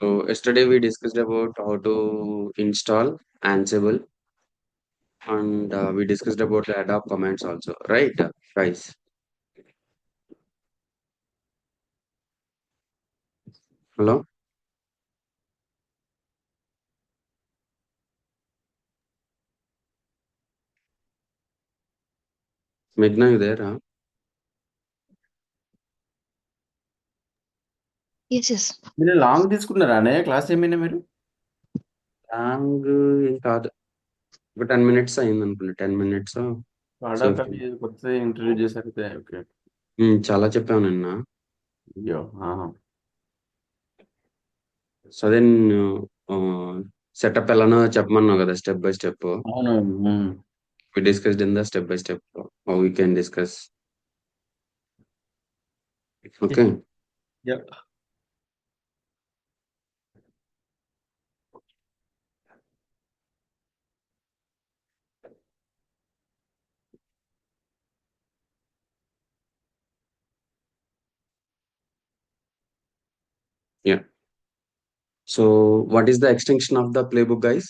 So yesterday we discussed about how to install Ansible and we discussed about the ad hoc commands also, right, guys? Hello, Meghna, you there? Huh? Yes, yes. మీరు long తీసుకున్నారా అన్నయ్య class ఏమైనా మీరు long ఏం కాదు, ఒక 10 minutes అయింది అనుకుంటా, 10 minutes. ప్రోడక్ట్ సేఫ్టీ అని కొత్తగా ఇంట్రడ్యూస్ చేశారు ఓకే చాలా చెప్పాను నిన్న. అయ్యో సో అదే నేను సెటప్ ఎలానో చెప్పమన్నావు కదా, స్టెప్ బై స్టెప్. అవును We discussed in the step by step how we can discuss. Okay. Yeah. So what is the extension of the playbook, guys?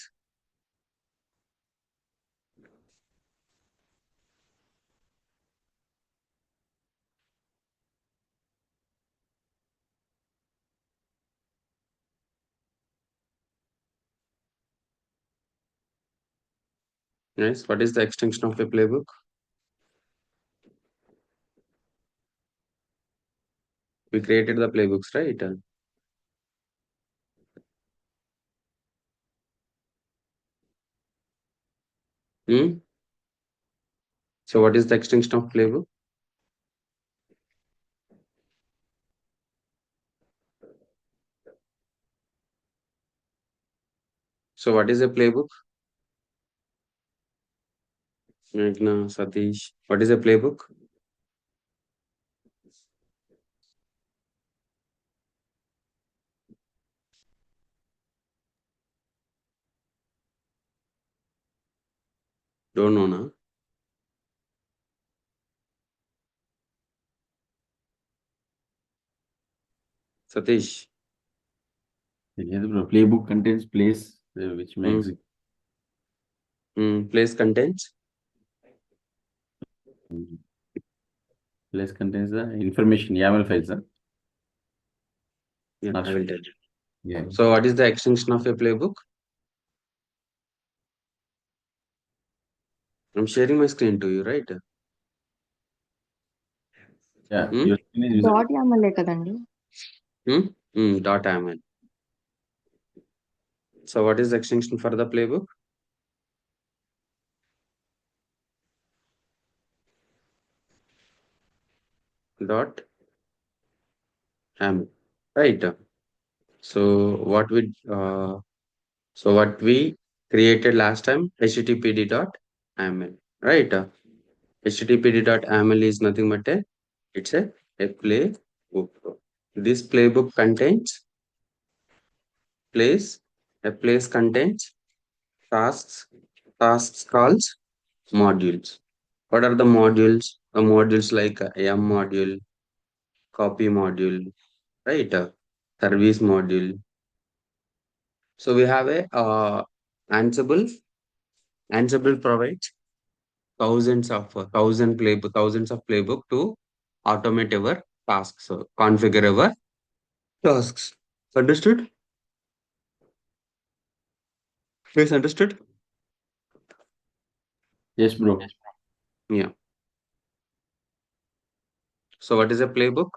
Yes. What is the extension of a playbook? We created the playbooks, right? Hmm? So what is the extension of playbook? So what is a playbook? Meghna, Satish. What is a playbook? Don't know, na? Satish. తెలియదు bro play book contains place which Hmm. Makes Place contents. Place contains the information YAML files Yeah, not I will sure tell you. So what is the extension of a playbook? I'm sharing my screen to you, right? Hmm? Your screen is visible dot యామలే కదండి. Hmm? .ml. So what is the extension for the playbook? Dot .ml. Right. So what we created last time, httpd.ml, right? httpd.ml is nothing but a playbook. This playbook contains place, a place contains tasks, tasks calls, modules. What are the modules? The modules like M module, copy module, right? Service module. So we have a Ansible. Ansible provides thousands of playbook to automate our tasks, so configure our tasks. Understood? Yes, understood. Yes bro Yeah. So what is a playbook?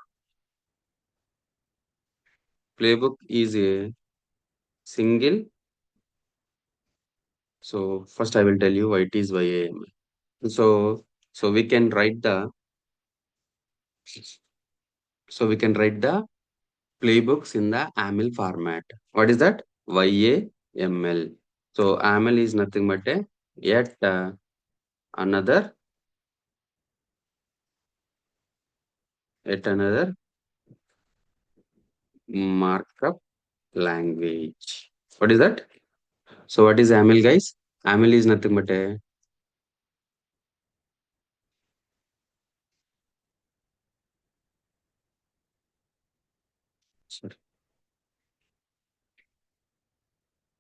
Playbook is a single. So first I will tell you why it is YAML. So we can write the the playbooks in the AML format. What is that? YAML. So AML is nothing but a yet another yet another markup language. What is that? So what is AML, guys? AML is nothing but a sorry.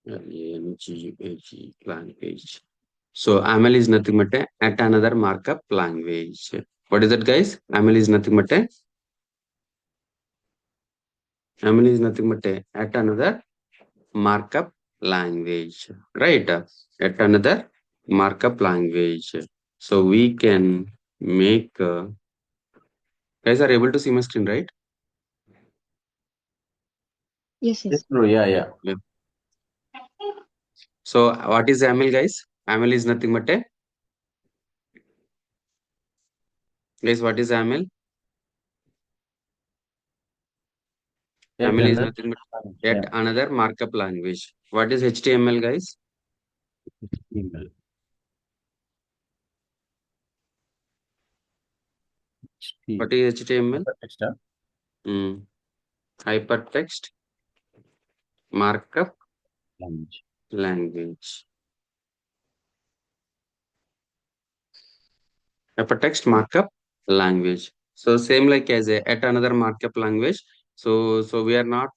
L-A-N-G-A-G, language. So AML is nothing but a at another markup language. What is that, guys? AML is nothing but a AML is nothing but a at another markup language, right? At another markup language. So we can make. Guys are able to see my screen, right? Yes, Yes, yes. bro. Yeah. Yeah. So what is AML, guys? AML is nothing but a guys. What is AML? Yet AML is another nothing but yeah, yet another markup language. What is HTML, guys? email. What is HTML? Text, Hypertext markup language. language. Hypertext markup language. So same like as a at another markup language. So we are not.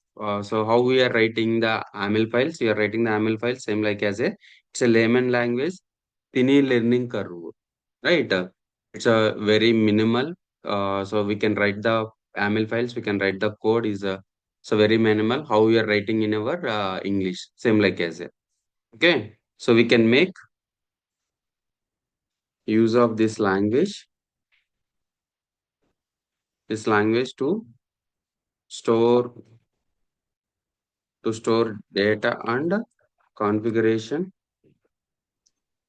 So how we are writing the AML files? We are writing the AML files same like as a it's a layman language. Tiny learning curve, right? It's a very minimal. So we can write the AML files. We can write the code is so very minimal. How we are writing in our English same like as a okay. So we can make use of this language store to store data and configuration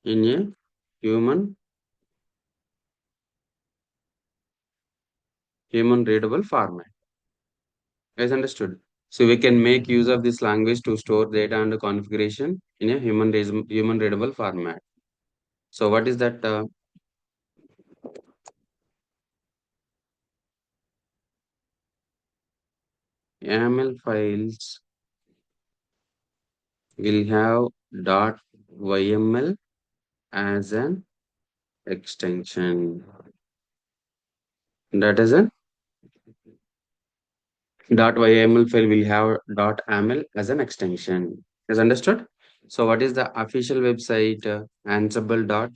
in a human readable format. Guys, understood? So we can make use of this language to store data and configuration in a human readable format. So what is that? YAML files will have .yml as an extension. That is an .yml file will have .aml as an extension. Is understood? So what is the official website? Ansible dot.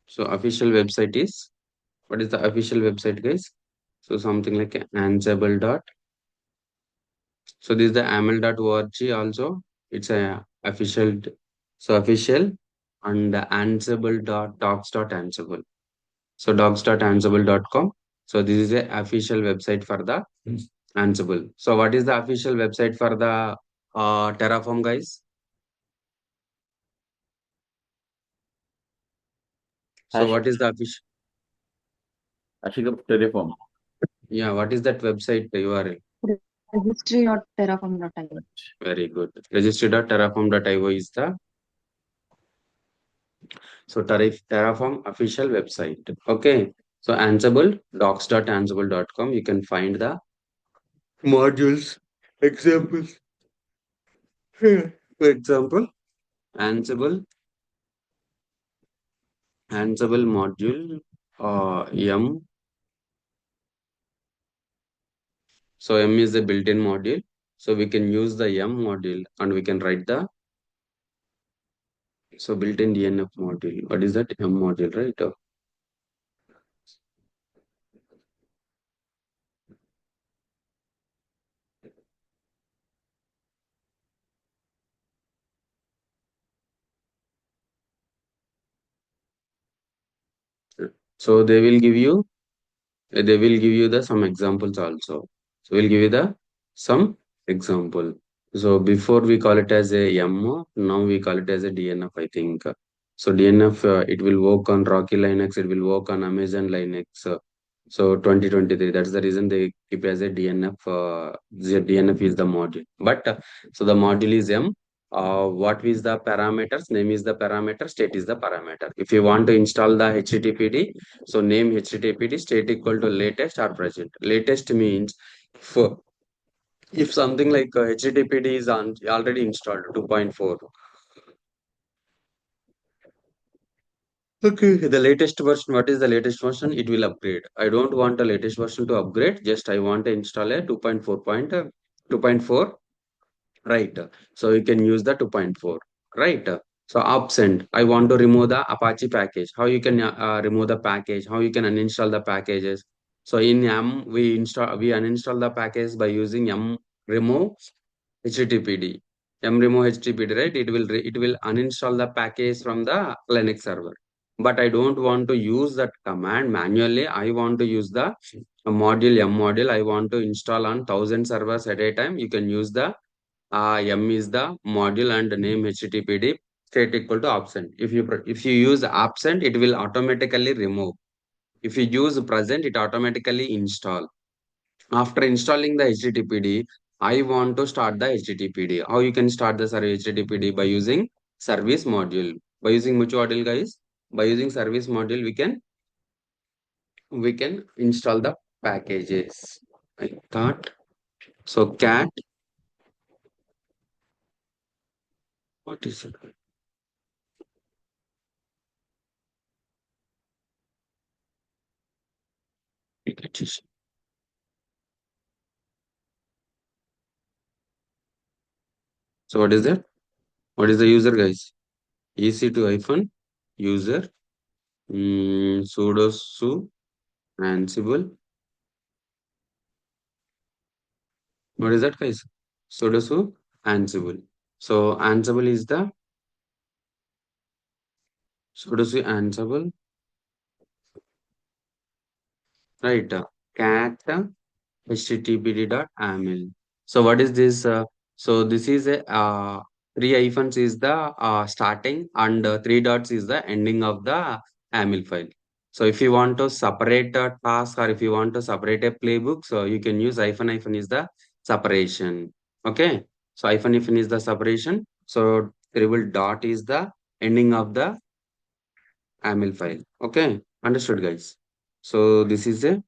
So official website is what is the official website, guys? So something like Ansible dot. So this is the aml.org also. It's a official. So official and Ansible dot docs.ansible. So docs.ansible.com. So this is the official website for the Ansible. So what is the official website for the Terraform, guys? So what is the official? Ashika Terraform. Yeah, what is that website URL? Registry.terraform.io. Very good. Registry.terraform.io is the Terraform official website. Okay. So Ansible docs.ansible.com. You can find the modules examples. Here, for example, Ansible module M. So M is the built-in module. So we can use the M module and we can write the built-in DNF module. What is that? M module, right? So they will give you the some examples also. So we'll give you the some example. So before we call it as a M, now we call it as a DNF, I think. So DNF, it will work on Rocky Linux, it will work on Amazon Linux. So 2023, that's the reason they keep as a DNF. The DNF is the module. But so the module is M. What is the parameters? Name is the parameter, state is the parameter. If you want to install the HTTPD, so name HTTPD state equal to latest or present. Latest means for if something like HTTPD is already installed 2.4. Okay, the latest version. What is the latest version? It will upgrade. I don't want the latest version to upgrade. Just I want to install a 2.4. Right. So you can use the 2.4. Right. So absent. I want to remove the Apache package. How you can remove the package? How you can uninstall the packages? So in yum we uninstall the package by using yum remove HTTPD. Yum remove HTTPD, right? It will uninstall the package from the Linux server. But I don't want to use that command manually. I want to use the module yum module. I want to install on 1,000 servers at a time. You can use the yum is the module and name HTTPD state equal to absent. If you use absent, it will automatically remove. If you use present, it automatically install. After installing the HTTPD, I want to start the HTTPD. How you can start the service HTTPD? By using service module. By using which module, guys? By using service module, we can install the packages. I thought so. Cat. What is it? So what is that? What is the user, guys? EC2 hyphen user sudo su ansible. What is that, guys? Sudo su ansible. So ansible is the sudo su ansible, right? Cat httpd.aml. So what is this? So this is a three hyphens is the starting and three dots is the ending of the AML file. So if you want to separate a task or if you want to separate a playbook, so you can use hyphen is the separation. Okay. So hyphen is the separation. So triple dot is the ending of the AML file. Okay. Understood, guys. So this is a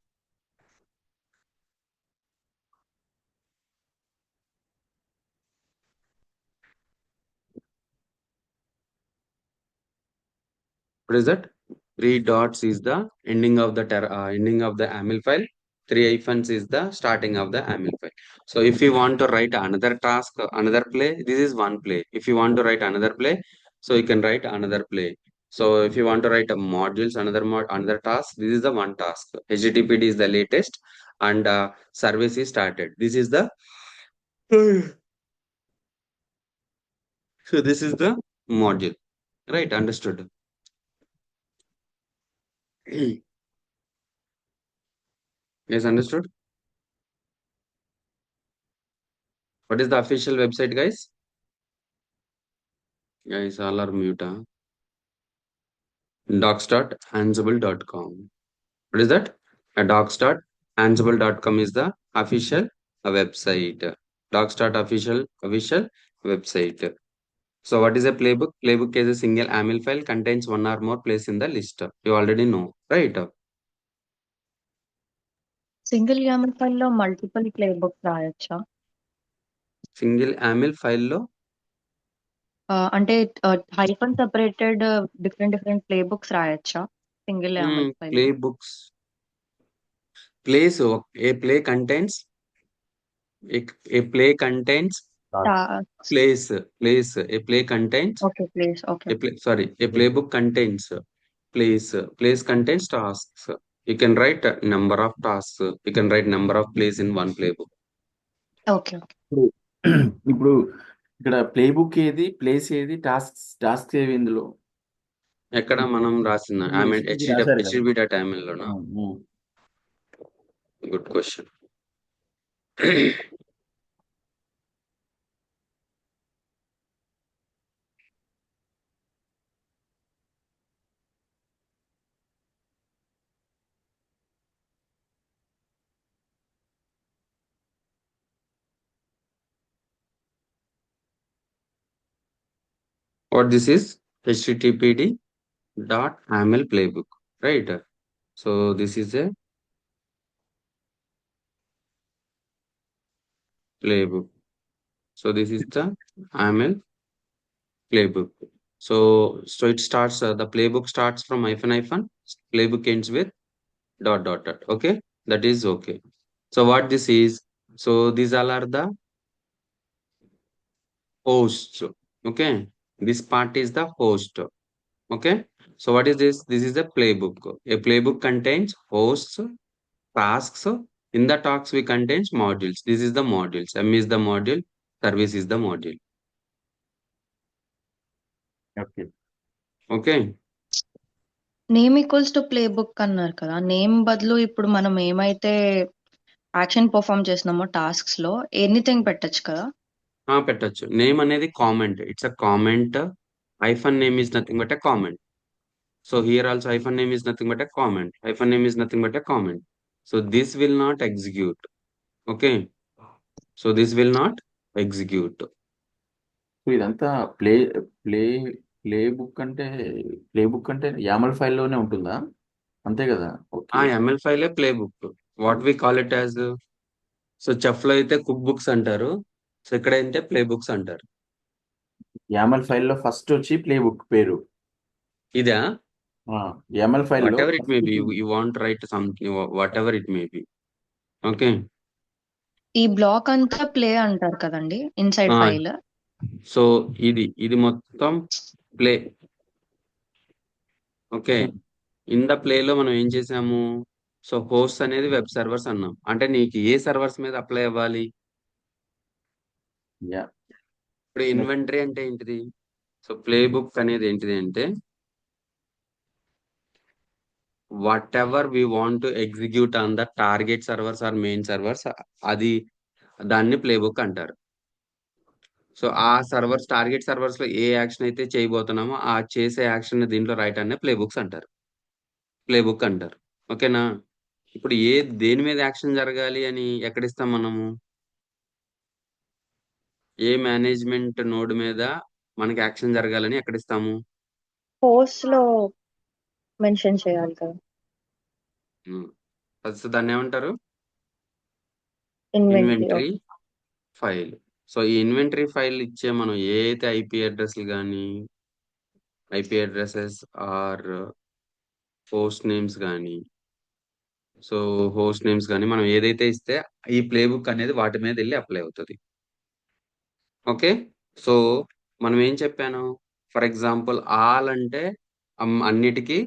what is that? Three dots is the ending of the ending of the AML file. Three hyphens is the starting of the AML file. So if you want to write another task, another play, this is one play. If you want to write another play, so you can write another play. So if you want to write a modules, another task, this is the one task. HTTPD is the latest, and service is started. This is the so this is the module, right? Understood. Yes, understood. What is the official website, guys? Guys, all are mute. Docs.ansible.com. What is that? Docs.ansible.com is the official website. Docs.official website. So what is a playbook? Playbook is a single AML file contains one or more place in the list. You already know, right? Single YAML ఫైల్‌లో multiple playbooks రాయొచ్చా? Single AML file lo అంటే hyphen separated different playbooks రాయొచ్చా? Single YAML ఫైల్‌లో. playbooks. Place a play contains a play contains tasks. place a play contains okay. Place. Okay. a playbook contains place contains tasks. You can write a number of tasks. You can write number of plays in one playbook. Okay. Okay. ఇప్పుడు ఇప్పుడు ఇక్కడ playbook ఏది, place ఏది, task ఏవి ఇందులో? ఎక్కడ మనం రాసిన ఐ మీన్ ఇది రాశారు కదా. హెచ్డిబి డాట్ లోనా? Good question. What this is? httpd dot aml playbook, right? So this is a playbook. So this is the aml playbook. So it starts, the playbook starts from hyphen hyphen, playbook ends with dot dot dot. Okay, that is okay. So what this is, so these all are the hosts. Okay, this part is the host. Okay, so what is this? This is a playbook. A playbook contains hosts, tasks. In the tasks, we contains modules. This is the modules. M is the module, service is the module. Okay. Okay. Name equals to play book అన్నారు కదా. Name బదులు ఇప్పుడు మనం ఏమైతే action perform చేసినామో tasks లో anything పెట్టొచ్చు కదా. పెట్టొచ్చు. నేమ్ అనేది comment. It's a comment. Hyphen name is nothing but a comment. So here also hyphen name is nothing but a comment. Hyphen name is nothing but a comment. So this will not execute. Okay. So this will not execute. So ఇదంతా play play play book అంటే YAML ఫైల్లోనే ఉంటుందా? అంతే కదా? Okay. ML file A playbook. What we call it as, so chef లో అయితే cook books అంటారు. So ఇక్కడ అయితే ప్లే బుక్స్ అంటారు. యామల్ ఫైల్లో ఫస్ట్ వచ్చి ప్లే బుక్ పేరు. ఇదా? యామల్ ఫైల్లో Whatever it may first be, you want to write something, whatever it may be. Okay. ఈ బ్లాక్ అంతా ప్లే అంటారు కదండి ఇన్సైడ్ ఆ, ఫైల్. సో ఇది మొత్తం ప్లే. ఓకే. ఇన్ ద ప్లేలో మనం ఏం చేసాము? సో హోస్ట్ అనేది వెబ్ సర్వర్స్ అన్నాం. అంటే నీకు ఏ సర్వర్స్ మీద అప్లై అవ్వాలి? యా ఇప్పుడు ఇన్వెంటరీ అంటే ఏంటిది? సో ప్లే బుక్ అనేది ఏంటిది అంటే, whatever we want to execute on the target servers or main servers, అది దాన్ని ప్లే బుక్ అంటారు. సో ఆ సర్వర్స్, టార్గెట్ సర్వర్స్ లో ఏ యాక్షన్ అయితే చేయబోతున్నామో ఆ చేసే యాక్షన్ దీంట్లో రైట్ అనే ప్లే బుక్స్ అంటారు, ప్లే బుక్ అంటారు. ఓకేనా? ఇప్పుడు దేని మీద యాక్షన్ జరగాలి అని ఎక్కడిస్తాం మనము? ఏ మేనేజ్మెంట్ నోడ్ మీద మనకి యాక్షన్ జరగాలని ఎక్కడిస్తాము? పోస్ట్ లో మెన్షన్ చేయాలి కదా. సో దాన్ని ఏమంటారు? ఇన్వెంటరీ. Inventory file. సో ఈ ఇన్వెంటరీ ఫైల్ ఇచ్చే మనం ఏ అయితే ఐపీ అడ్రస్లు కానీ, IP addresses or host names కానీ, సో హోస్ట్ నేమ్స్ కానీ మనం ఏదైతే ఇస్తే ఈ ప్లేబుక్ అనేది వాటి మీద వెళ్ళి అప్లై అవుతుంది. ఓకే. సో మనం ఏం చెప్పాను? ఫర్ ఎగ్జాంపుల్ ఆల్ అంటే అన్నిటికీ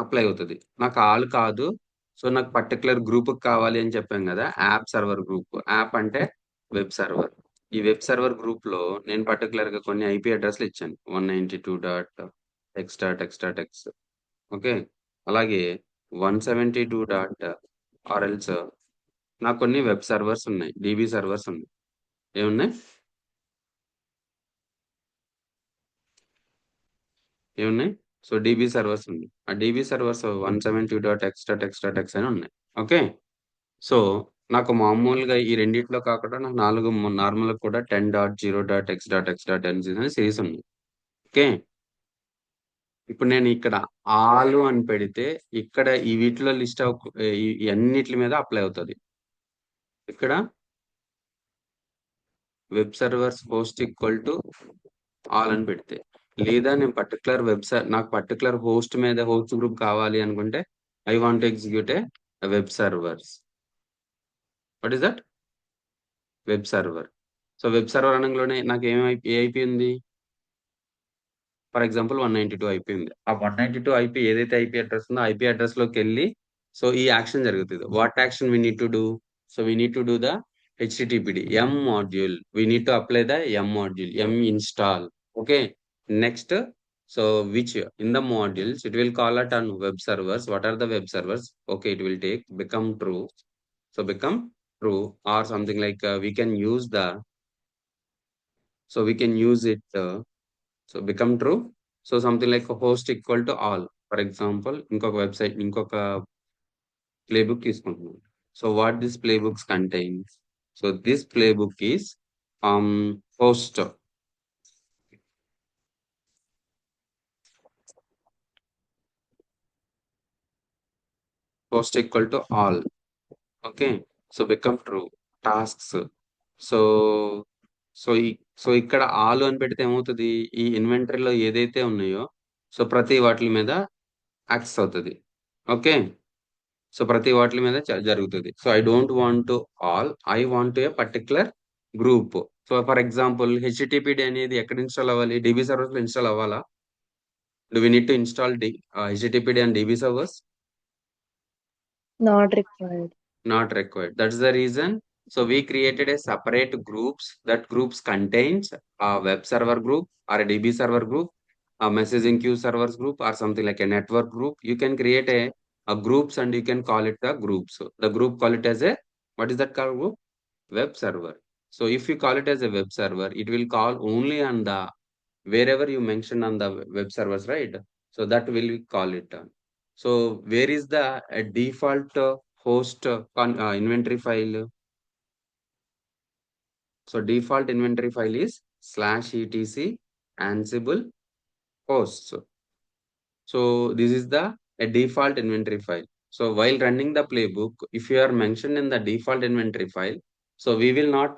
అప్లై అవుతుంది. నాకు ఆల్ కాదు, సో నాకు పర్టికులర్ గ్రూప్ కావాలి అని చెప్పాం కదా, యాప్ సర్వర్ గ్రూప్. యాప్ అంటే వెబ్ సర్వర్. ఈ వెబ్ సర్వర్ గ్రూప్ లో నేను పర్టికులర్ గా కొన్ని ఐపీ అడ్రస్లు ఇచ్చాను, 192.x.x.x. ఓకే. అలాగే 172.RLs. నాకు కొన్ని వెబ్ సర్వర్స్ ఉన్నాయి, డిబి సర్వర్స్ ఉన్నాయి. ఏమున్నాయి? ఏమున్నాయి? సో డిబి సర్వర్స్ ఉంది. ఆ డిబి సర్వర్స్ 172.x.x.x అని ఉన్నాయి. ఓకే. సో నాకు మామూలుగా ఈ రెండిట్లో కాకుండా నాకు 4 నార్మల్ కూడా 10.0.x.x.n అని సిరీస్ ఉంది. ఓకే. ఇప్పుడు నేను ఇక్కడ ఆలు అని పెడితే ఇక్కడ ఈ వీటిలో లిస్ట్ ఈ అన్నిటి మీద అప్లై అవుతుంది. ఇక్కడ web servers host equal to all అని పెడితే, లేదా నేను పర్టికులర్ నాకు పర్టికులర్ హోస్ట్ మీద హోస్ట్ గ్రూప్ కావాలి అనుకుంటే I want execute a web servers. What is that? Web server. So web server అనగానే నాకు ఏ ఐపీ ఉంది? ఫర్ ఎగ్జాంపుల్ 192 ఐపీ ఉంది. ఆ 192 ఐపీ ఏదైతే ఐపీ అడ్రస్ ఉందో ఐపీ అడ్రస్ లోకి వెళ్ళి సో ఈ యాక్షన్ జరుగుతుంది. What action we need to do? So we need to do the HTTPD m module. We need to apply the m module, m install. Okay. Next, so which in the modules it will call at on web servers. What are the web servers? Okay, it will take become true. So become true or something like we can use it. So become true. So something like a host equal to all. For example, ఇంకొక website, ఇంకొక playbook తీసుకుంటున్నాం. So what this ప్లేబుక్స్ contains? So this playbook is host. Host equal to all. Okay. So become true. Tasks. So so so ఇక్కడ all అని పెడితే ఏమవుతుంది, ఈ ఇన్వెంటరీలో ఏదైతే ఉన్నాయో సో ప్రతి వాటి మీద యాక్సెస్ అవుతుంది. ఓకే, సో ప్రతి వాటి మీద జరుగుతుంది. So I don't want to all, I want to A particular group. So for example హెచ్టిటిపిడి అనేది ఎక్కడ ఇన్స్టాల్ అవ్వాలి, డిబి సర్వర్స్ లో ఇన్స్టాల్ అవ్వాలా? Do we need to install HTTPD and DB servers? Not required. Not required. That's the reason. So we created a separate groups. That groups contains a web server group or a DB server group, a messaging queue servers group, or something like a network group. You can create a groups and you can call it the groups. So the group call it as a, what is that called group? Web server. So if you call it as a web server, it will call only on the wherever you mention on the web servers, right? So that will we call it. So where is the default host inventory file? So default inventory file is /etc ansible hosts. So this is the a default inventory file. So while running the playbook, if you are mentioned in the default inventory file, so we will not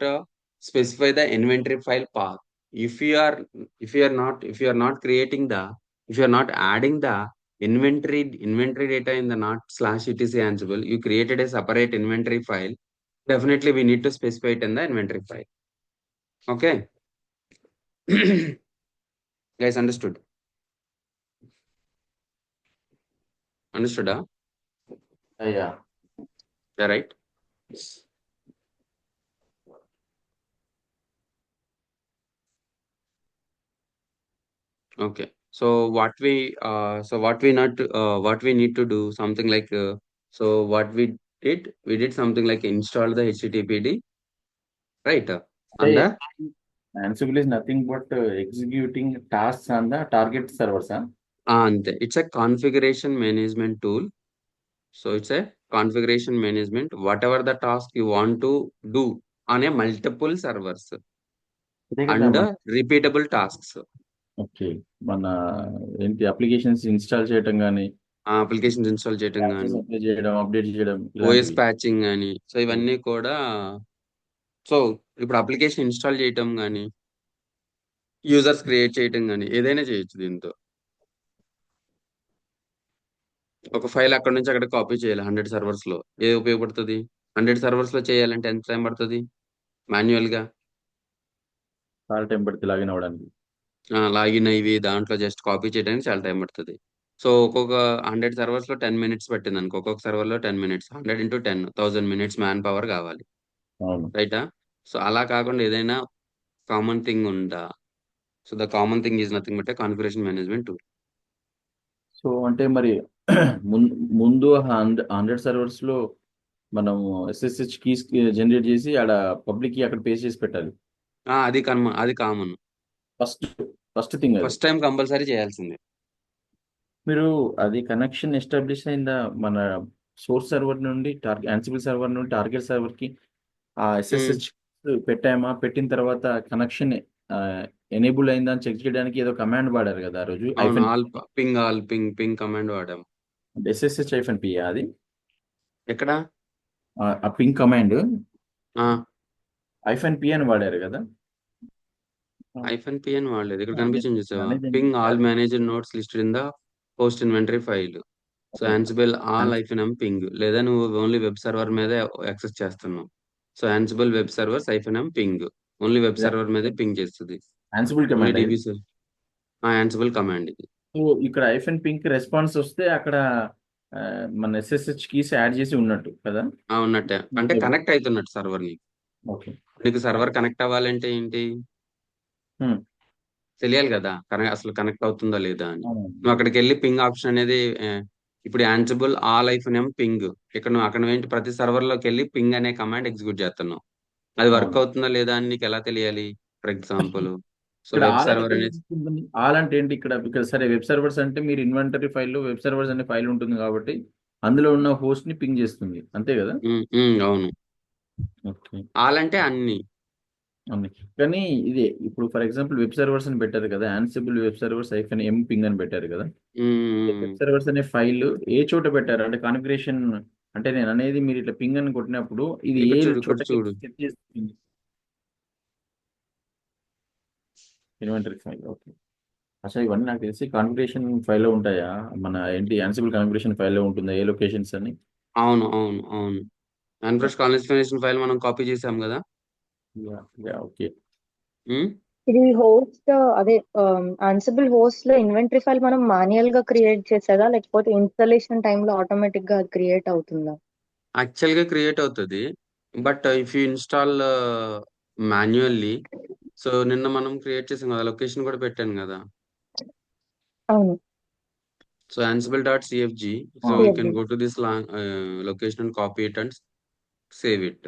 specify the inventory file path. If you are not creating the, if you are not adding the inventory data in the not /etc ansible, you created a separate inventory file. Definitely we need to specify it in the inventory file. Okay. Guys, understood? Understood? అయ్యా Yeah, right. Okay. So what we need to do something like so what we did something like install the HTTPD, right? అంటే And the Ansible is nothing but executing tasks on the target servers. and it's a configuration management tool. So it's a configuration management, whatever the task you want to do on a multiple servers అదే కదా and repeatable tasks. Okay, మన ఏంటి applications install చేయడం కానీ applications install చేయడం కానీ, apply చేయడం, update చేయడం, ఓఎస్ ఇలాంటివి. ప్యాచింగ్ కానీ, సో ఇవన్నీ కూడా. సో ఇప్పుడు అప్లికేషన్ ఇన్స్టాల్ చేయటం కానీ, యూజర్స్ క్రియేట్ చేయటం కానీ ఏదైనా చేయొచ్చు దీంతో. ఒక ఫైల్ అక్కడ నుంచి అక్కడ కాపీ చేయాలి 100 సర్వర్స్ లో, ఏది ఉపయోగపడుతుంది? 100 సర్వర్స్ లో చేయాలంటే ఎంత టైం పడుతుంది మాన్యువల్ గా? చాలా టైం పడుతుంది లాగిన్ అవ్వడానికి. లాగిన్ అయ్యి దాంట్లో జస్ట్ కాపీ చేయడానికి చాలా టైం పడుతుంది. సో ఒక్కొక్క 100 సర్వర్స్ లో 10 మినిట్స్ పట్టింది అనుకో, ఒక్కొక్క సర్వర్ లో 10 minutes, 100 into 10 1000 minutes man power కావాలి, అవును. రైటా? సో అలా కాకుండా ఏదైనా కామన్ థింగ్ ఉందా? So the common thing is nothing but configuration management tool. So అంటే మరి ముందు 100 సర్వర్స్ లో మనం SSH కీస్ జనరేట్ చేసి ఆడ పబ్లిక్ కీ అక్కడ పేస్ట్ చేసి పెట్టాలి. అది కామన్. ఫస్ట్ థింగ్ అది. ఫస్ట్ టైం కంపల్సరీ చేయాల్సిందే. మీరు అది కనెక్షన్ ఎస్టాబ్లిష్ అయిందా మన సోర్స్ సర్వర్ నుండి Ansible సర్వర్ నుండి టార్గెట్ సర్వర్ కి ఆ SSH పెట్టామా, పెట్టిన తర్వాత కనెక్షన్ ఎనేబుల్ అయిందా అని చెక్ చేయడానికి ఏదో కమాండ్ వాడారు కదా ఆ రోజు. అవును, ఆల్ పింగ్ కమాండ్ వాడాం. SSH-p అది ఎక్కడ ఆ పింగ్ కమాండ్ ఆ, -p అని వాడారు కదా. -p అని వాడలేదు. ఇక్కడ అదే కనిపించింది చూసావా, అనేది ping all manager notes listed in the post inventory file. So Ansible all -m ping, లేదా నువ్వు ఓన్లీ వెబ్ సర్వర్ మీద యాక్సెస్ చేస్తున్నావు. So Ansible web server -m ping, only web server మీద పింగ్ చేస్తుంది. Ansible only command DB Ansible command ఇది. So ఇక్కడ -ping response వస్తే అక్కడ మన SSH కీస్ యాడ్ చేసి ఉన్నట్టు కదా. ఉన్నట్టే, అంటే కనెక్ట్ అవుతున్నట్టు సర్వర్ ని. ఓకే, నీకు సర్వర్ కనెక్ట్ అవ్వాలంటే ఏంటి తెలియాలి కదా, అసలు కనెక్ట్ అవుతుందా లేదా అని. నువ్వు అక్కడికి వెళ్ళి పింగ్ ఆప్షన్ అనేది ఇప్పుడు Ansible ఆల్ -m పింగ్, ఇక్కడ నువ్వు అక్కడ ఏంటి ప్రతి సర్వర్ లోకి వెళ్ళి పింగ్ అనే కమాండ్ ఎగ్జిక్యూట్ చేస్తున్నావు. అది వర్క్ అవుతుందా లేదా అని నీకు ఎలా తెలియాలి? ఫర్ ఎగ్జాంపుల్ సో ఇక్కడ వెబ్ సర్వర్ అనేది ఆల్ అంటే ఏంటి ఇక్కడ సరే వెబ్ సర్వర్స్ అంటే మీరు ఇన్వెంటరీ ఫైల్లో వెబ్ సర్వర్స్ అనే ఫైల్ ఉంటుంది కాబట్టి అందులో ఉన్న హోస్ట్ ని పింగ్ చేస్తుంది, అంతే కదా. అవును, ఓకే, ఆల్ అంటే అన్ని. కానీ ఇదే ఇప్పుడు ఫర్ ఎగ్జాంపుల్ వెబ్ సర్వర్స్ అని పెట్టారు కదా, Ansible web servers -m ping అని పెట్టారు కదా. వెబ్ సర్వర్స్ అనే ఫైల్ ఏ చోట పెట్టారు అంటే కాన్ఫిగరేషన్, అంటే నేను అనేది మీరు ఇట్లా పింగ్ అని కొట్టినప్పుడు ఇది ఏ ఇక్కడ చోట చూడు. సెట్ చేస్తుంది. Inventory file. ఓకే. అసలు ఇవన్నీ నాకు తెలిసి కాన్ఫిగరేషన్ ఫైల్లో ఉంటాయా? మన ఏంటి యాన్సిబుల్ కాన్ఫిగరేషన్ ఫైల్లో ఉంటుందా ఏ లొకేషన్స్ అని? అవును, అవును, అవును. అన్ఫ్రెష్ కాన్ఫిగరేషన్ ఫైల్ మనం కాపీ చేసాం కదా. ఓకే. ఉమ్, ఇది హోస్ట్ అదే ఆన్సిబుల్ హోస్ట్ లో ఇన్వెంటరీ ఫైల్ మనం మాన్యువల్ గా క్రియేట్ చేసేదా లేకపోతే ఇన్స్టాలేషన్ టైంలో ఆటోమేటిక్ గా క్రియేట్ అవుతుందా? యాక్చువల్ గా క్రియేట్ అవుతుంది. But if you install manually, so నిన్న మనం క్రియేట్ చేసాం కదా, లొకేషన్ కూడా పెట్టాను కదా. అవును. So ansible.cfg, so you can CFG. go to this location and copy it and save it.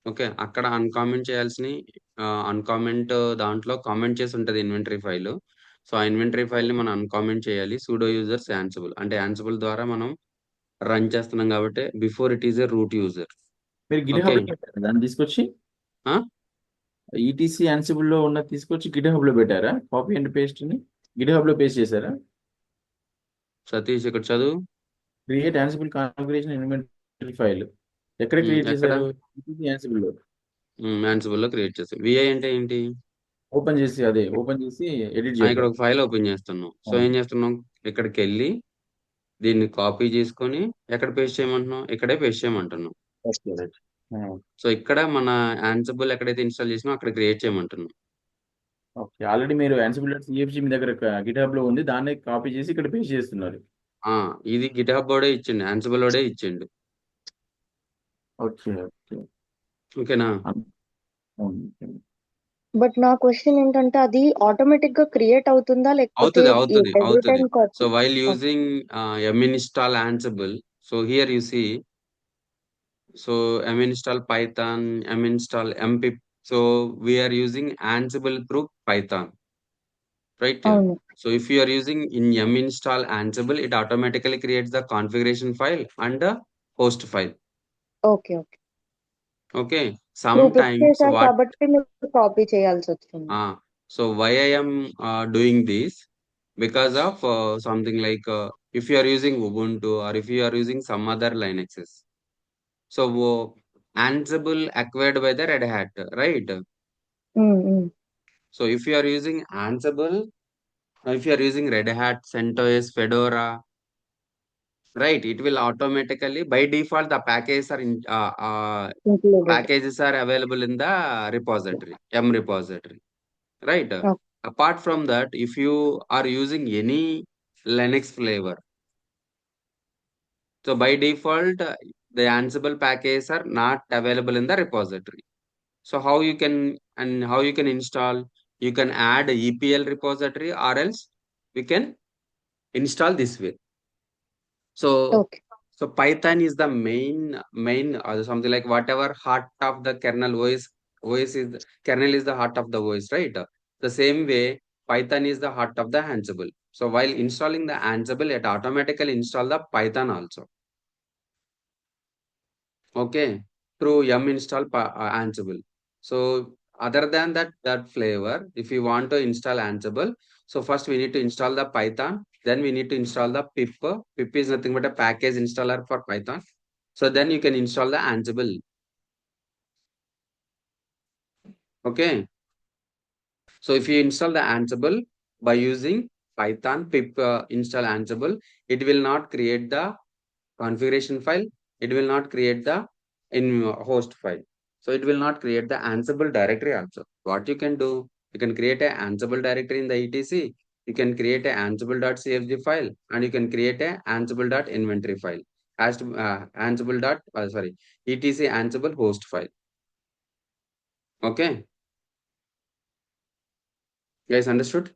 Okay, అక్కడ అన్కామెంట్ చేయాల్సిన అన్కామెంట్ దాంట్లో కామెంట్ చేసి ఉంటుంది ఇన్వెంటరీ ఫైల్. సో ఆ ఇన్వెంటరీ ఫైల్ ని మనం అన్కామెంట్ చేయాలి. సూడో యూజర్స్ యాన్సిబుల్, అంటే యాన్సిబుల్ ద్వారా మనం రన్ చేస్తున్నాం కాబట్టి before it is a root user. మీరు గిట్ ఓకే. హబ్ దాన్ని తీసుకొచ్చి ఈటీసీ యాన్సిబుల్ లో ఉన్న తీసుకొచ్చి గిట్ హబ్ లో పెట్టారా? కాపీ అండ్ పేస్ట్ ని గిట్ హబ్ లో పేస్ట్ చేశారా? సతీష్ ఇక్కడ చదువు. Create Ansible configuration inventory file ఎక్కడ క్రియేట్ ఎక్కడ? చేశారు? ఈటీసీ యాన్సిబుల్ లో. యాన్సిబుల్ లో క్రియేట్ చేస్తాం. విఐ అంటే ఏంటి? ఓపెన్ చేసి ఎడిట్ ఇక్కడ చేయటం. ఒక ఫైల్ ఓపెన్ చేస్తున్నాం. సో ఏం చేస్తున్నాం, ఇక్కడికి వెళ్ళి దీన్ని కాపీ చేసుకొని ఎక్కడ పేస్ట్ చేయమంటున్నాం, ఇక్కడే పేస్ట్ చేయమంటున్నాం. Okay, right. సో ఇక్కడ మన యాన్సిబుల్ ఎక్కడైతే ఇన్స్టాల్ చేసినా అక్కడ క్రియేట్ చేయమంటున్నాం. ఓకే, ఆల్రెడీ మీరు యాన్సిబుల్ సిఎఫ్జి మీ దగ్గర గిట్ హబ్ లో ఉంది, దాన్ని కాపీ చేసి ఇక్కడ పేస్ట్ చేస్తున్నారు. ఆ ఇది గిట్ హబ్ వాడే ఇచ్చిండు, యాన్సిబుల్ వాడే ఇచ్చిండు. Okay, okay. ఓకేనా? బట్ నా క్వశ్చన్ ఏంటంటే అది ఆటోమేటిక్ గా క్రియేట్ అవుతుందా లేకపోతే అవుతుంది, అవుతుంది, ఎవ్రీ అవుతుంది. Time so while using install ansible, so here you see, so install python, install mpip, so we are using ansible through python, right? అవును. So if you are using in install ansible, it automatically creates the configuration file and the host file. Okay. Okay. Okay, మీరు fix sometimes చేశారు what కాబట్టి మీరు copy చేయాల్సి వచ్చింది. so why I am doing this, because of something like if you are using Ubuntu or if you are using some other Linuxes, so Ansible acquired by the Red Hat, right? Um, um. So if you are using Ansible, if you are using Red Hat, CentOS, Fedora, right, it will automatically by default the Included. packages are available in the repository, M repository, right? Okay. Apart from that, if you are using any Linux flavor, so by default, the Ansible packages are not available in the repository. So how you can install? You can add a EPL repository, or else we can install this way. So Okay. so Python is the main something like whatever heart of the kernel OS is kernel is the heart of the OS, right? The same way Python is the heart of the Ansible. So while installing the Ansible, it automatically install the Python also. Okay, through yum install Ansible. So other than that flavor, if you want to install Ansible, so first we need to install the Python, then we need to install the pip. Pip is nothing but a package installer for Python. So then you can install the Ansible. Okay, so if you install the Ansible by using Python pip install Ansible, it will not create the configuration file, it will not create the in host file, so it will not create the Ansible directory also. What you can do, you can create a Ansible directory in the etc, you can create a ansible.cfg file, and you can create a ansible.inventory file as to ansible dot sorry etc ansible host file. Okay, guys, understood?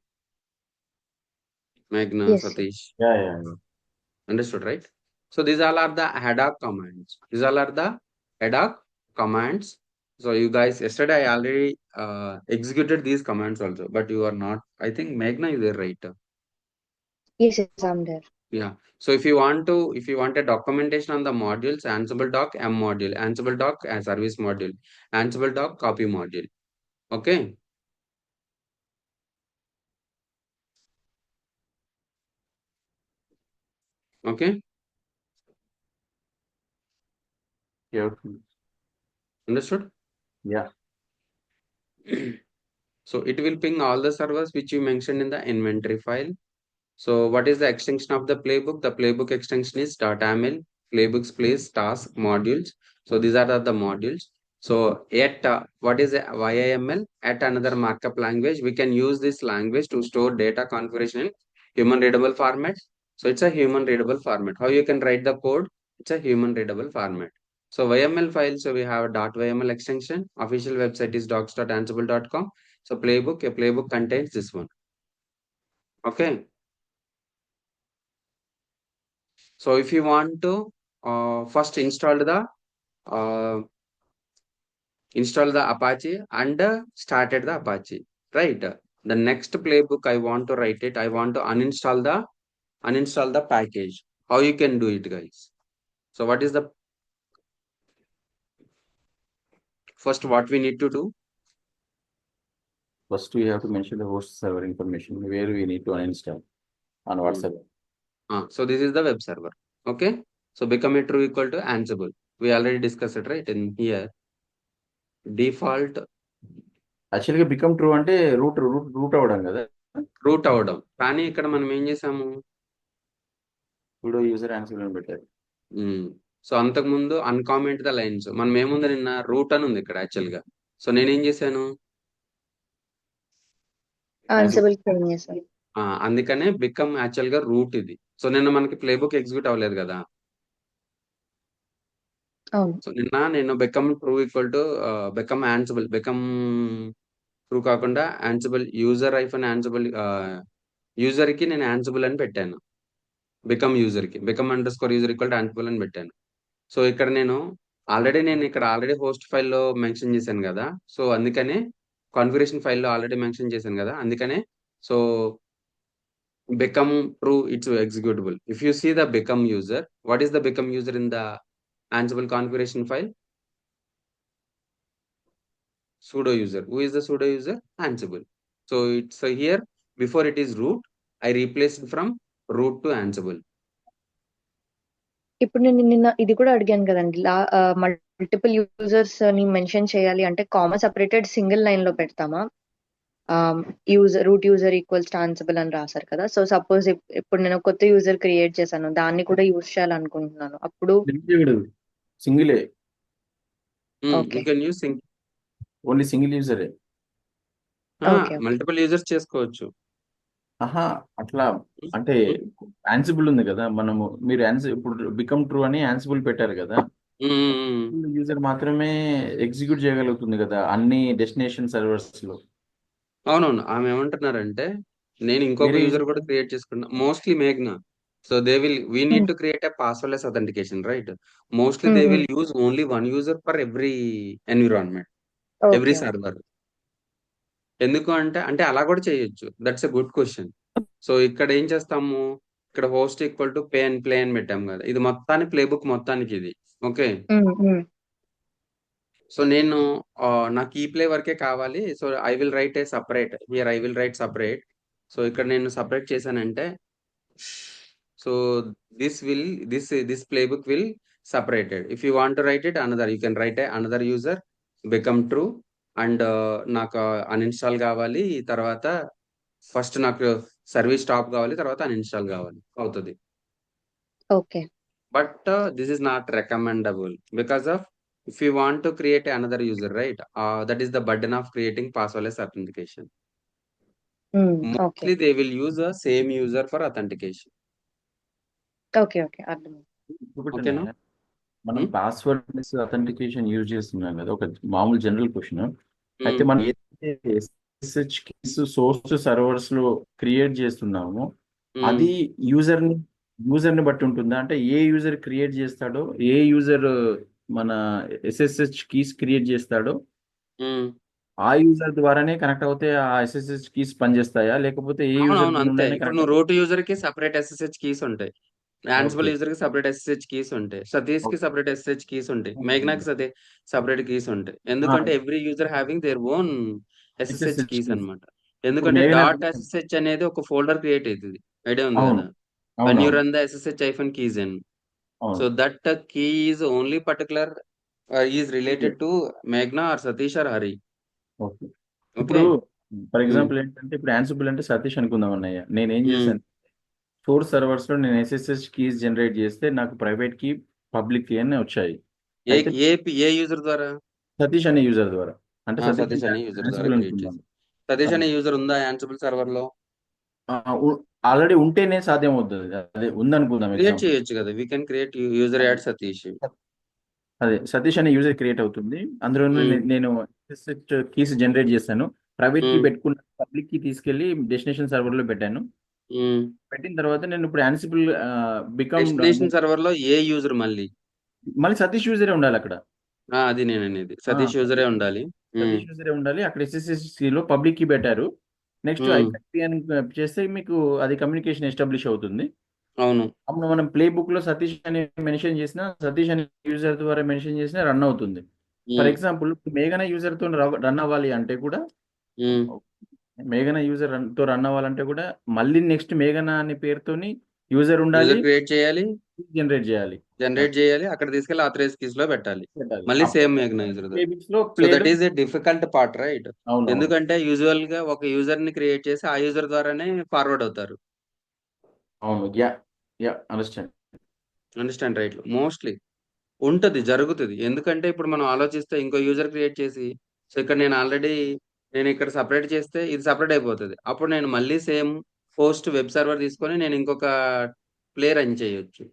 Meghna, Yes. Satish, Yeah. understood, right? So these all are the ad hoc commands. These all are the ad hoc commands. So you guys, yesterday I already executed these commands also, but you are not. I think Meghna is there, right? Yes, I'm there. Yeah. So if you want a documentation on the modules, Ansible doc M module, Ansible doc service module, Ansible doc copy module. Okay. Okay. Yeah. Understood? Yeah. So it will ping all the servers which you mentioned in the inventory file. So what is the extension of the playbook? The playbook extension is .aml, playbooks, place, task, modules. So these are the modules. So at what is a YAML? At another markup language, we can use this language to store data configuration in human readable format. So it's a human readable format. How you can write the code? It's a human readable format. So YML file, so we have a .yml extension. Official website is docs.ansible.com. So playbook, a playbook contains this one. Okay. So if you want to first uh, install the Apache and started the Apache, right? The next playbook I want to write it. I want to uninstall the package. How you can do it, guys? So what is the first what we need to do? First, we have to mention the host server information where we need to uninstall on what Hmm. server. So this is the web server. Okay. So become a true equal to Ansible. We already discussed it, right? In here, default యాక్చువల్గా become true అంటే route అవ్వడం కదా. Route అవడం. కానీ ఇక్కడ మనం ఏం చేసాము? sudo యూజర్ యాన్సిబుల్ అని పెట్టారు. సో అంతకుముందు అన్కామెంట్ ద లైన్స్ మనం ఏముంది నిన్న రూట్ అని ఉంది ఇక్కడ యాక్చువల్ గా. సో నేనేం చేశాను? ఆన్సిబుల్ క్లీన్ చేశాను. అందుకనే బికమ్ యాక్చువల్ గా రూట్ ఇది. సో నిన్న మనకి ప్లేబుక్ ఎగ్జిక్యూట్ అవ్వలేదు కదా. అవును. సో నిన్న నేను become true equal to become Ansible, become true కాకుండా యాన్సిబుల్ యూజర్ యాన్సిబుల్ యూజర్ కి నేను యాన్సిబుల్ అని పెట్టాను. బికమ్ యూజర్ కి become under score user equal to Ansible అని పెట్టాను. సో ఇక్కడ నేను ఆల్రెడీ హోస్ట్ ఫైల్లో మెన్షన్ చేశాను కదా. సో అందుకనే కాన్ఫిగరేషన్ ఫైల్లో ఆల్రెడీ మెన్షన్ చేశాను కదా. అందుకనే so become true, it's executable. If you see the become user, what is the become user in the Ansible configuration file? Sudo user. Who is the sudo user? Ansible. So it's here before it is root, I replaced from root to Ansible. ఇప్పుడు నేను నిన్న ఇది కూడా అడిగాను కదండి, multiple users ని mention చేయాలి అంటే కామా సెపరేటెడ్ సింగిల్ లైన్ లో పెడతామా? Root user equals to Ansible అని రాశారు కదా. సో సపోజ్ ఇప్పుడు నేను కొత్త యూజర్ క్రియేట్ చేశాను, దాన్ని కూడా యూజ్ చేయాలనుకుంటున్నాను, అప్పుడు సింగిలే. You can use only single యూజరే. మల్టిపుల్ యూజర్స్ చేసుకోవచ్చు. అట్లా అంటే యాన్సిబుల్ ఉంది కదా, మీరు ఇప్పుడు బికమ్ ట్రూ అని యాన్సిబుల్ పెట్టారు కదా, యూజర్ మాత్రమే ఎగ్జిక్యూట్ చేయగలుగుతుంది కదా అన్ని డెస్టినేషన్ సర్వర్స్ లో. అవునవును. ఆమె ఏమంటున్నారంటే నేను ఇంకొక యూజర్ కూడా క్రియేట్ చేసుకున్నా, mostly మేఘ్నా. So we need to create a passwordless authentication, right? Mostly they will use only one user for every environment, every server. ఎందుకు అంటే అలా కూడా చేయొచ్చు. That's a good question. So ఇక్కడ ఏం చేస్తాము, ఇక్కడ హోస్ట్ ఈక్వల్ టు ప్లే అని పెట్టాం కదా. ఇది మొత్తానికి ప్లేబుక్ మొత్తానికి ఇది. ఓకే. సో నేను నాకు ఈ ప్లే వరకే కావాలి. So I will write A separate here, I will write separate. So ఇక్కడ నేను సపరేట్ చేశానంటే so this playbook will separated. If you want to write it another, you can write another user become true and నాకు uninstall కావాలి, తర్వాత first నాకు service stop కావాలి, తర్వాత uninstall కావాలి అవుతుంది. Okay. But this is not recommendable because of if you want to create another user, right, that is the burden of creating passwordless authentication. Mostly they will use the same user for authentication. Okay అర్థం. మనం password authentication use చేస్తున్నాం కదా, ఒక మామూలు general question. అయితే మనం ఏదైతే SSH keys source servers లో క్రియేట్ చేస్తున్నామో అది యూజర్ ని బట్టి ఉంటుందా? అంటే ఏ యూజర్ క్రియేట్ చేస్తాడో, ఏ యూజర్ మన SSH కీస్ క్రియేట్ చేస్తాడో ఆ యూజర్ ద్వారానే కనెక్ట్ అవుతే ఆ SSH కీస్ పనిచేస్తాయా, లేకపోతే ఏ యూజర్ అంతే. ఇప్పుడు నువ్వు రూట్ యూజర్ కి సపరేట్ SSH కీస్ ఉంటాయి, యాన్సిబుల్ యూజర్ కి సపరేట్ SSH కీస్ ఉంటాయి, సతీష్ కి సపరేట్ SSH కీస్ ఉంటాయి, మేఘ్నాకి సపరేట్ కీస్ ఉంటాయి. ఎందుకంటే every user having their own SSH keys అన్నమాట. ఎందుకంటే .sh అనేది ఒక ఫోల్డర్ క్రియేట్ అవుతుంది, ఐడియా ఉంది కదా. when you run the SSH-keys in, so that key is only particular is related to Meghna or Satish or Hari. ఇప్పుడు for um, example ఏంటంటే ఇప్పుడు యాన్సిబుల్ అంటే సతీష్ అనుకుందాం అన్నయ్య. నేను ఏం ఉమ్. చేశాను, సోర్స్ సర్వర్స్ లో నేను SSH కీస్ జనరేట్ చేస్తే నాకు ప్రైవేట్ కీ, పబ్లిక్ కీ అని వచ్చాయి. ఏ అయితే ఏ ఏ యూజర్ ద్వారా? సతీష్ అనే యూజర్ ద్వారా, అంటే సతీష్ సతీష్ అంటే అనే యూజర్ ద్వారా యాన్సిబుల్ క్రియేట్ అనుకుందాం. చేసి. సతీష్ అనే యూజర్ ఉందా యాన్సిబుల్ సర్వర్ లో? ఆల్రెడీ ఉంటేనే సాధ్యం అవుతుంది, అదే ఉందనుకుందాం క్రియేట్ ఎగ్జాంపుల్. చేయొచ్చు కదా, we can create user add Satish. అదే సతీష్ అనే యూజర్ క్రియేట్ అవుతుంది. అందులో ఉమ్, నేను SSH కీస్ జనరేట్ చేస్తాను. ప్రైవేట్ కీ ఉమ్, పెట్టుకున్న పబ్లిక్ కీ తీసుకెళ్లి డెస్టినేషన్ సర్వర్ లో పెట్టాను. ఉమ్. పెట్టిన తర్వాత నేను ఇప్పుడు యాన్సిబుల్ బికమ్ డెస్టినేషన్ సర్వర్ లో ఏ యూజర్ మళ్ళీ? మళ్ళీ సతీష్ యూజరే ఉండాలి అక్కడ. అది నేను అనేది, సతీష్ యూజరే ఉండాలి. ఉమ్, సతీష్ యూజరే ఉండాలి. అక్కడ SSH లో పబ్లిక్ కీ పెట్టారు. నెక్స్ట్ ఉమ్. ఐపీ అని చేస్తే మీకు అది కమ్యూనికేషన్ ఎస్టాబ్లిష్ అవుతుంది. అవును. అప్పుడు మనం ప్లే బుక్ లో సతీష్ అని మెన్షన్ చేసిన, సతీష్ అనే యూజర్ ద్వారా మెన్షన్ చేసిన రన్ అవుతుంది. ఫర్ ఉమ్, ఎగ్జాంపుల్ మేఘన యూజర్ తో రన్ అవ్వాలి అంటే కూడా, ఉమ్. మేఘన యూజర్ తో రన్ అవ్వాలంటే కూడా మళ్ళీ నెక్స్ట్ మేఘన అనే పేరుతోని యూజర్ ఉండాలి, యూజర్ క్రియేట్ చేయాలి, జనరేట్ చేయాలి. జనరేట్ చేయాలి, అక్కడ తీసుకెళ్ళి ఆథరైజ్ కీస్ లో పెట్టాలి. పెట్టాలి. మళ్ళీ అప్పుడు సేమ్ మేఘనా యూజర్ ప్లే ద్వారా. బుక్స్ లో సో ప్లేలో. That is a difficult part, right? అవునవును. ఎందుకంటే యూజువల్ గా ఒక యూజర్ ని క్రియేట్ చేసి ఆ యూజర్ ద్వారానే ఫార్వర్డ్ అవుతారు. అవును. Yeah, yeah, understand. Understand, right? Mostly ఉంటది, జరుగుతుంది. ఎందుకంటే ఇప్పుడు మనం ఆలోచిస్తే ఇంకో యూజర్ క్రియేట్ చేసి, సో ఇక్కడ నేను ఇక్కడ సపరేట్ చేస్తే ఇది సపరేట్ అయిపోతుంది. అప్పుడు నేను మళ్ళీ సేమ్ హోస్ట్ వెబ్ సర్వర్ తీసుకొని నేను ఇంకొక ప్లే రన్ చేయొచ్చు.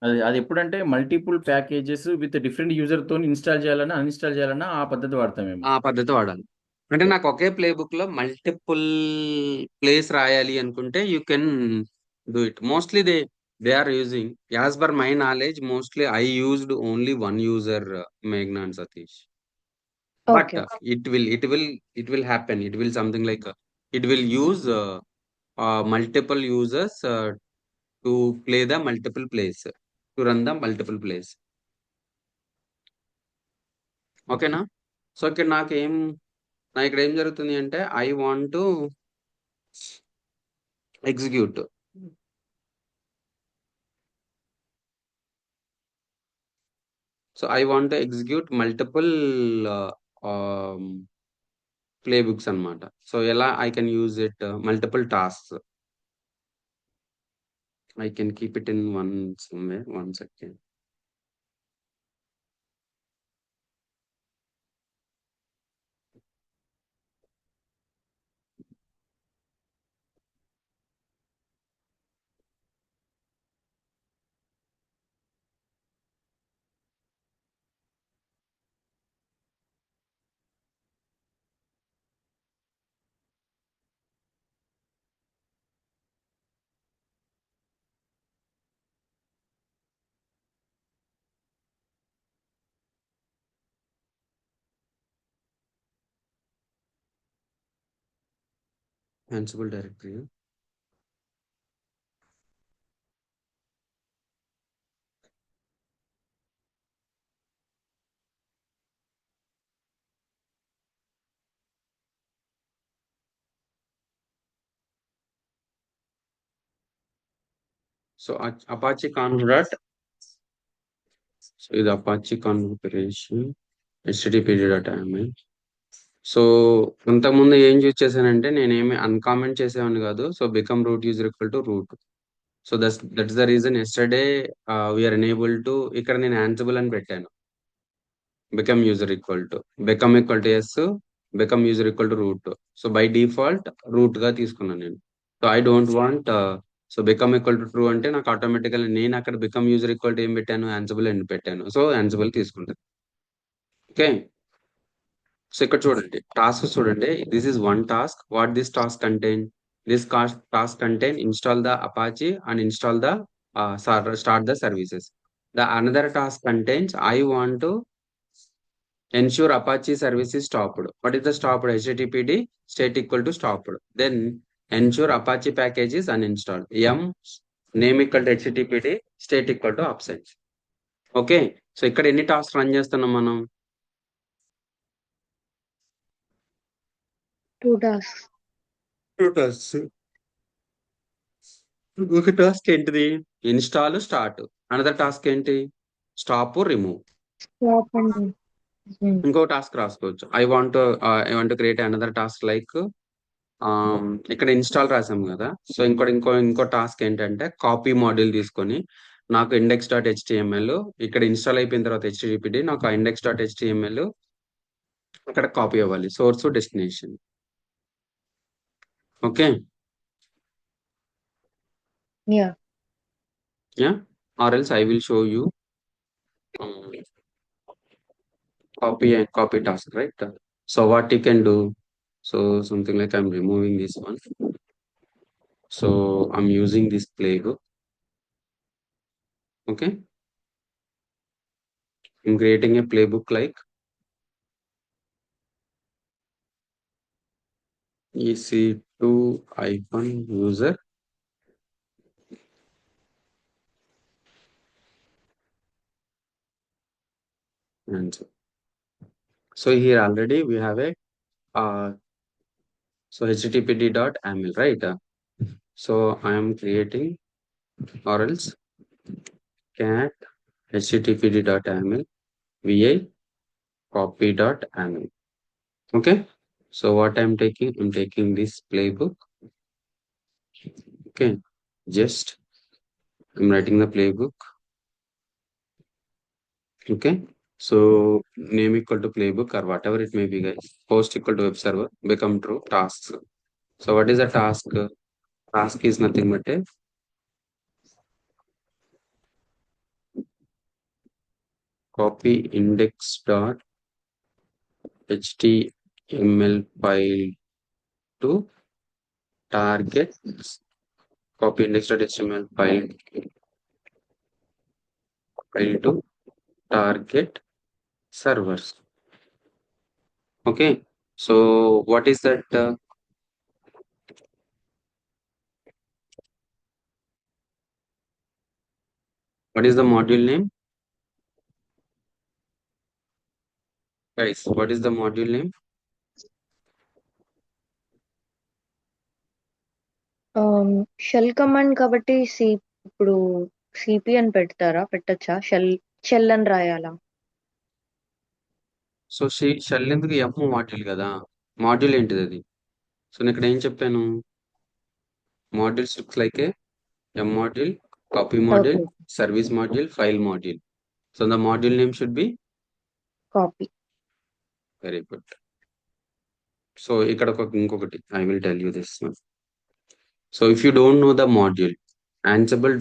అది అది ఎప్పుడంటే multiple packages with different user తో ఇన్స్టాల్ చేయాలన్నా అన్ఇన్స్టాల్ చేయాలన్నా ఆ పద్ధతి వాడతాం మేము. ఆ పద్ధతి వాడాలి. అంటే నాకు ఒకే ప్లే బుక్ లో మల్టిపుల్ ప్లేస్ రాయాలి అనుకుంటే you can do it. Mostly they are using, as per my knowledge, mostly I used only one user, మేఘ్నా and Satish. But okay. it will happen. It will something like it will use multiple users to play the multiple plays, to run the multiple plays. ఓకేనా? So ఇక్కడ ఇక్కడ ఏం జరుగుతుంది అంటే I want to execute. So I want to execute multiple play books అనమాట. So ఎలా I can use it? Multiple tasks. I can keep it in one somewhere. One second. Ansible directory. So Apache convert. So ఇది Apache configuration http://. So ఇంతకుముందు ఏం use చేశానంటే నేనేమి uncomment చేసేవాడిని కాదు. So become root user equal to root. So that's the reason yesterday we are enable to, ఇక్కడ నేను Ansible అని పెట్టాను. Become user equal to yes, become user equal to root. So by default root గా తీసుకున్నాను నేను. So I don't want, so become equal to true అంటే నాకు ఆటోమేటికల్ నేను అక్కడ బికమ్ యూజర్ ఈక్వల్ టు ఏం పెట్టాను? యాన్సిబుల్ అని పెట్టాను. సో యాన్సిబుల్ తీసుకుంటాను. ఓకే. సో ఇక్కడ చూడండి, టాస్క్ చూడండి. This is one task. What this task contain? This task contain install the Apache and install the start the services. The another task contains I want to ensure Apache service is stopped. What is the stopped? HTTPD state equal to stopped. Then ensure Apache package is uninstalled. Name equal to HTTPD state equal to absent. Okay. So ఇక్కడ ఎన్ని task run చేస్తున్నాం మనం? 2 tasks. 2 task. ఒక task ఏంటిది? Install start. Another task ఏంటి? Stop remove. Swap and ఇంకో task రాసుకోవచ్చు. I want create another task like ఇక్కడ ఇన్స్టాల్ రాసాం కదా. సో ఇంకో టాస్క్ ఏంటంటే కాపీ మాడ్యూల్ తీసుకొని నాకు ఇండెక్స్ డాట్ హెచ్టిఎంఎల్ ఇక్కడ ఇన్స్టాల్ అయిపోయిన తర్వాత హెచ్టిటిపిడి నాకు ఆ ఇండెక్స్ డాట్ హెచ్టిఎంఎల్ అక్కడ కాపీ అవ్వాలి, source destination. Okay, yeah yeah, or else I will show you copy task, right? So what you can do, so something like I'm removing this one, so I'm using this playbook. Okay, I'm creating a playbook like EC2 user and so here already we have a so httpd.aml, right? So I am creating, or else cat httpd.aml vi copy.aml. Okay, so what I'm taking this playbook. Okay, just I'm writing the playbook. Okay, so name equal to playbook or whatever it may be, guys. Post equal to web server, become true, tasks. So what is the task? Task is nothing but a copy index dot html file to target, copy index dot html file to target servers. Okay, so what is that? What is the module name, guys? What is the module name? Shell command కాబట్టి ఇప్పుడు CP అని పెట్టచ్చా? Shell అని రాయాలా? సో shell ఎందుకు, F module కదా. Module ఏంటిది అది? సో నేను ఇక్కడ ఏం చెప్పాను, modules looks like a M module, copy module, okay, service module, file module. So the module name should be copy. Very good. So ఇక్కడ ఇంకొకటి I will tell you this. So if you don't know the module Ansible,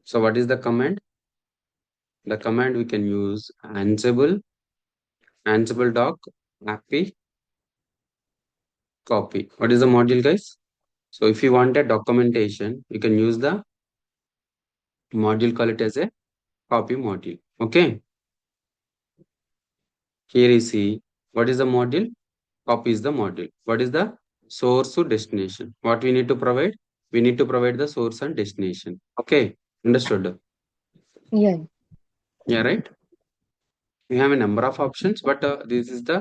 so what is the command? The command we can use Ansible doc appy copy. What is the module, guys? So if you want a documentation, you can use the module, call it as a copy module. Okay, here you see what is the module. Copy is the module. What is the source to destination? What we need to provide? We need to provide the source and destination. Okay, understood? Yeah Yeah, right. We have a number of options, but this is the,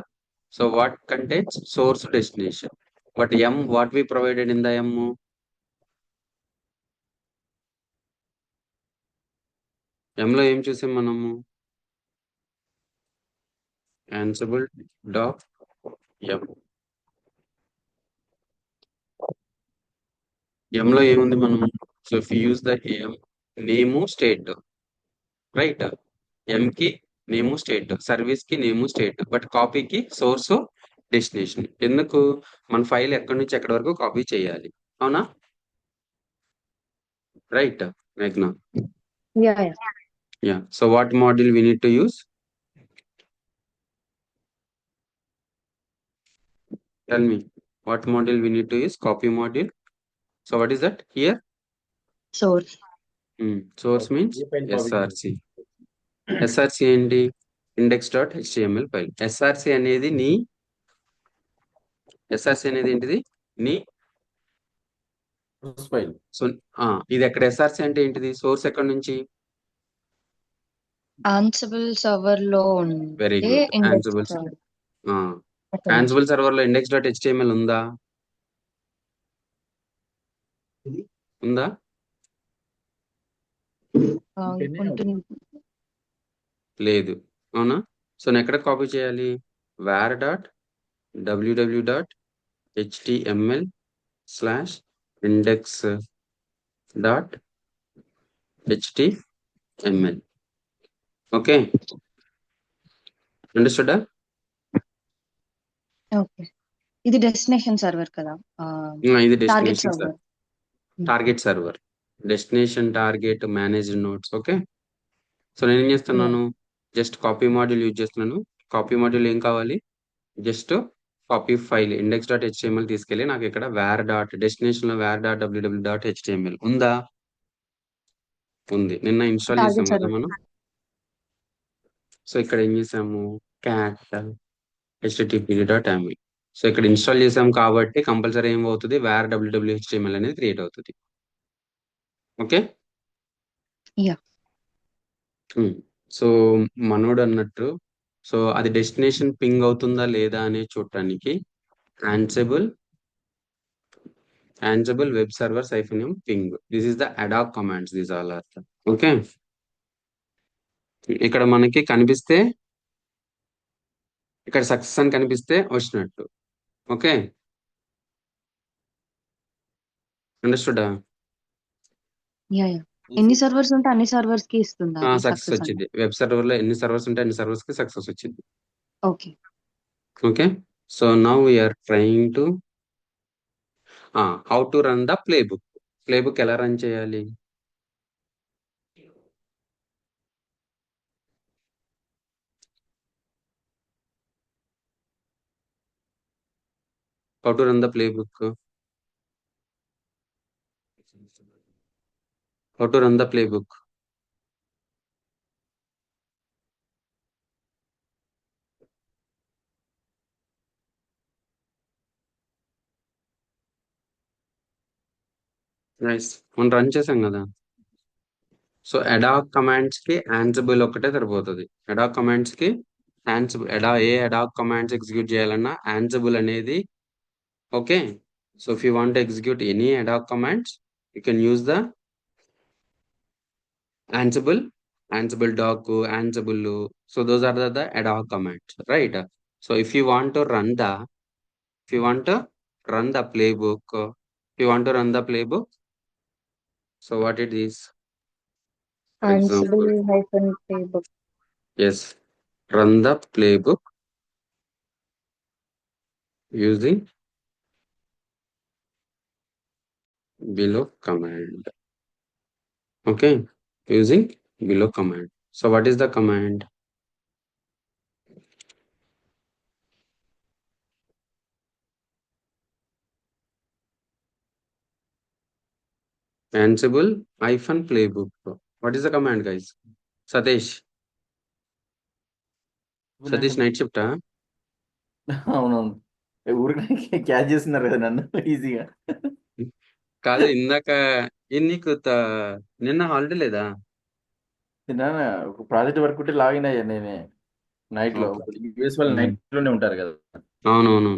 so what contains source to destination. But M, what we provided in the M? M లో ఏం చూసాం మనము? Ansible doc M. M లో ఏముంది మనము? So if you use the M name state, right? M కి నేము state, service కి నేము state, but కాపీకి source destination. ఎందుకు? మన ఫైల్ ఎక్కడి నుంచి ఎక్కడి వరకు కాపీ చేయాలి, అవునా? రైట్ మేఘ్నా? Yeah Yeah, so what module we need to use? Tell me, what module we need to use? Copy module. So what is that here? Source. Source means src. src ఏంటి? index.html file. src అనేది ఏంటిది? నీ file. So ఇది ఎక్కడ src అంటే ఏంటిది? Source ఎక్కడి నుంచి? ఆన్సిబుల్ సర్వర్ లో వెరీ ఉండే గుడ్. ఇండెక్స్ Ansible సర్వర్ లో index.html ఉందా? ఉందా? ఉంటుంది. లేదు, అవునా? సో నేను ఎక్కడ కాపీ చేయాలి? var.www.html slash index dot html. Okay, understood? Okay. ఇది డెస్టినేషన్ సర్వర్ కదా? ఇది target destination server. Target server, destination target managed notes. Okay, so నేను ఏం చేస్తున్నాను, జస్ట్ కాపీ మాడ్యూల్ యూజ్ చేస్తున్నాను. కాపీ మాడ్యూల్ ఏం కావాలి, just copy file index dot HTML తీసుకెళ్ళి నాకు ఇక్కడ వేర్ డాట్ డెస్టినేషన్ లో var dot W W dot HTML ఉందా? ఉంది. నిన్న ఇన్స్టాల్ చేసాం టార్గెట్ కదా సర్వర్. మనం. సో ఇక్కడ ఏం చేసాము, cat http dot aml. So ఇక్కడ ఇన్స్టాల్ చేసాం కాబట్టి కంపల్సరీ ఏం అవుతుంది, వేర్ డబ్ల్యూడబ్ల్యూ హెచ్టిఎంఎల్ అనేది క్రియేట్ అవుతుంది. Okay, yeah. సో మనోడు అన్నట్టు, సో అది డెస్టినేషన్ పింగ్ అవుతుందా లేదా అని చూడటానికి Ansible web server -m ping. This is the ad hoc commands. These all are. Okay. ఇక్కడ మనకి కనిపిస్తే, ఇక్కడ సక్సెస్ అని కనిపిస్తే వచ్చినట్టు. ఓకే, అండర్స్టూడా? యా. ఎన్ని సర్వర్స్ ఉంటే అన్ని సర్వర్స్ కి ఇస్తుందా అది సక్సెస్ సక్సెస్ అని? వచ్చింది. వెబ్ సర్వర్ లో ఎన్ని సర్వర్స్ ఉంటే అన్ని సర్వర్స్ కి సక్సెస్ వచ్చింది. Okay. Okay, so now we're trying to how to run the playbook. Playbook ఎలా రన్ చేయాలి? How to run the playbook? How to run the playbook? Nice, మనం రన్ చేసాం కదా. సో అడాక్ కమాండ్స్ కి ఆన్సిబుల్ ఒకటే సరిపోతుంది. అడాక్ కమాండ్స్ కి Ansible, ఏ అడాక్ కమాండ్స్ ఎగ్జిక్యూట్ చేయాలన్నా ఆన్సిబుల్ అనేది. Okay, so if you want execute any ad hoc commands, you can use the Ansible, Ansible doc, Ansible. So those are the ad hoc commands, right? So if you want to run the, if you want to run the playbook, so what it is, for example, Ansible - playbook. yes, run the playbook using below command. Okay, using below command. So what is the command? Ansible -playbook. What is the command, guys? Satish night shift అవునవును. ఊరికి catch చేస్తున్నారు కదా నన్ను ఈజీగా. కాదు, ఇందాక నీకు నిన్న హాలిడే లేదా? నిన్న ఒక ప్రాజెక్ట్ వర్క్ ఉంటే లాగిన్ అయ్యా నేనే నైట్ లో. యూఎస్ వాళ్ళు నైట్ లోనే ఉంటారు కదా. అవునవును.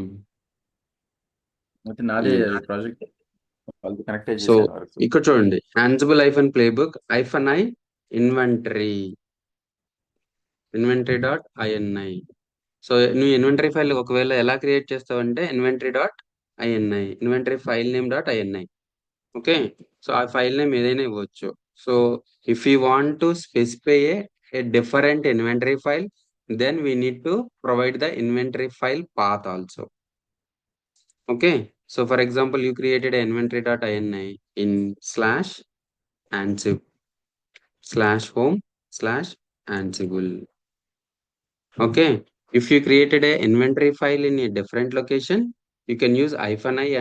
అయితే నాదే ప్రాజెక్ట్ వాళ్ళకి కనెక్ట్ సో చేశాను వర్క్. ఇక్కడ చూడండి, Ansible -playbook -i inventory dot ini. So నువ్వు ఇన్వెంటరీ ఫైల్ ఒకవేళ ఎలా క్రియేట్ చేస్తావంటే inventory file name dot ini. Okay, so ఆ ఫైల్ నేమ్ ఏదైనా ఇవ్వచ్చు. So if you want to specify a different inventory file, then we need to provide the inventory file path also. Okay, so for example, you created a inventory.ini in /ansible/home/ansible. Okay, if you created a inventory file in a different location, you can use -i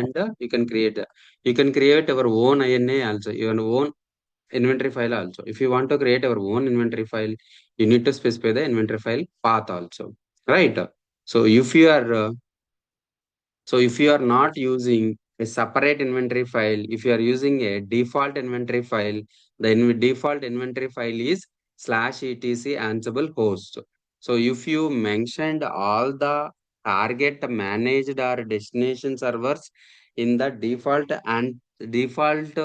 and you can create your own ini also, your own inventory file also. If you want to create your own inventory file, you need to specify the inventory file path also, right? So if you are not using a separate inventory file, if you are using a default inventory file, the default inventory file is /etc ansible host. So if you mentioned all the target managed or destination servers in the default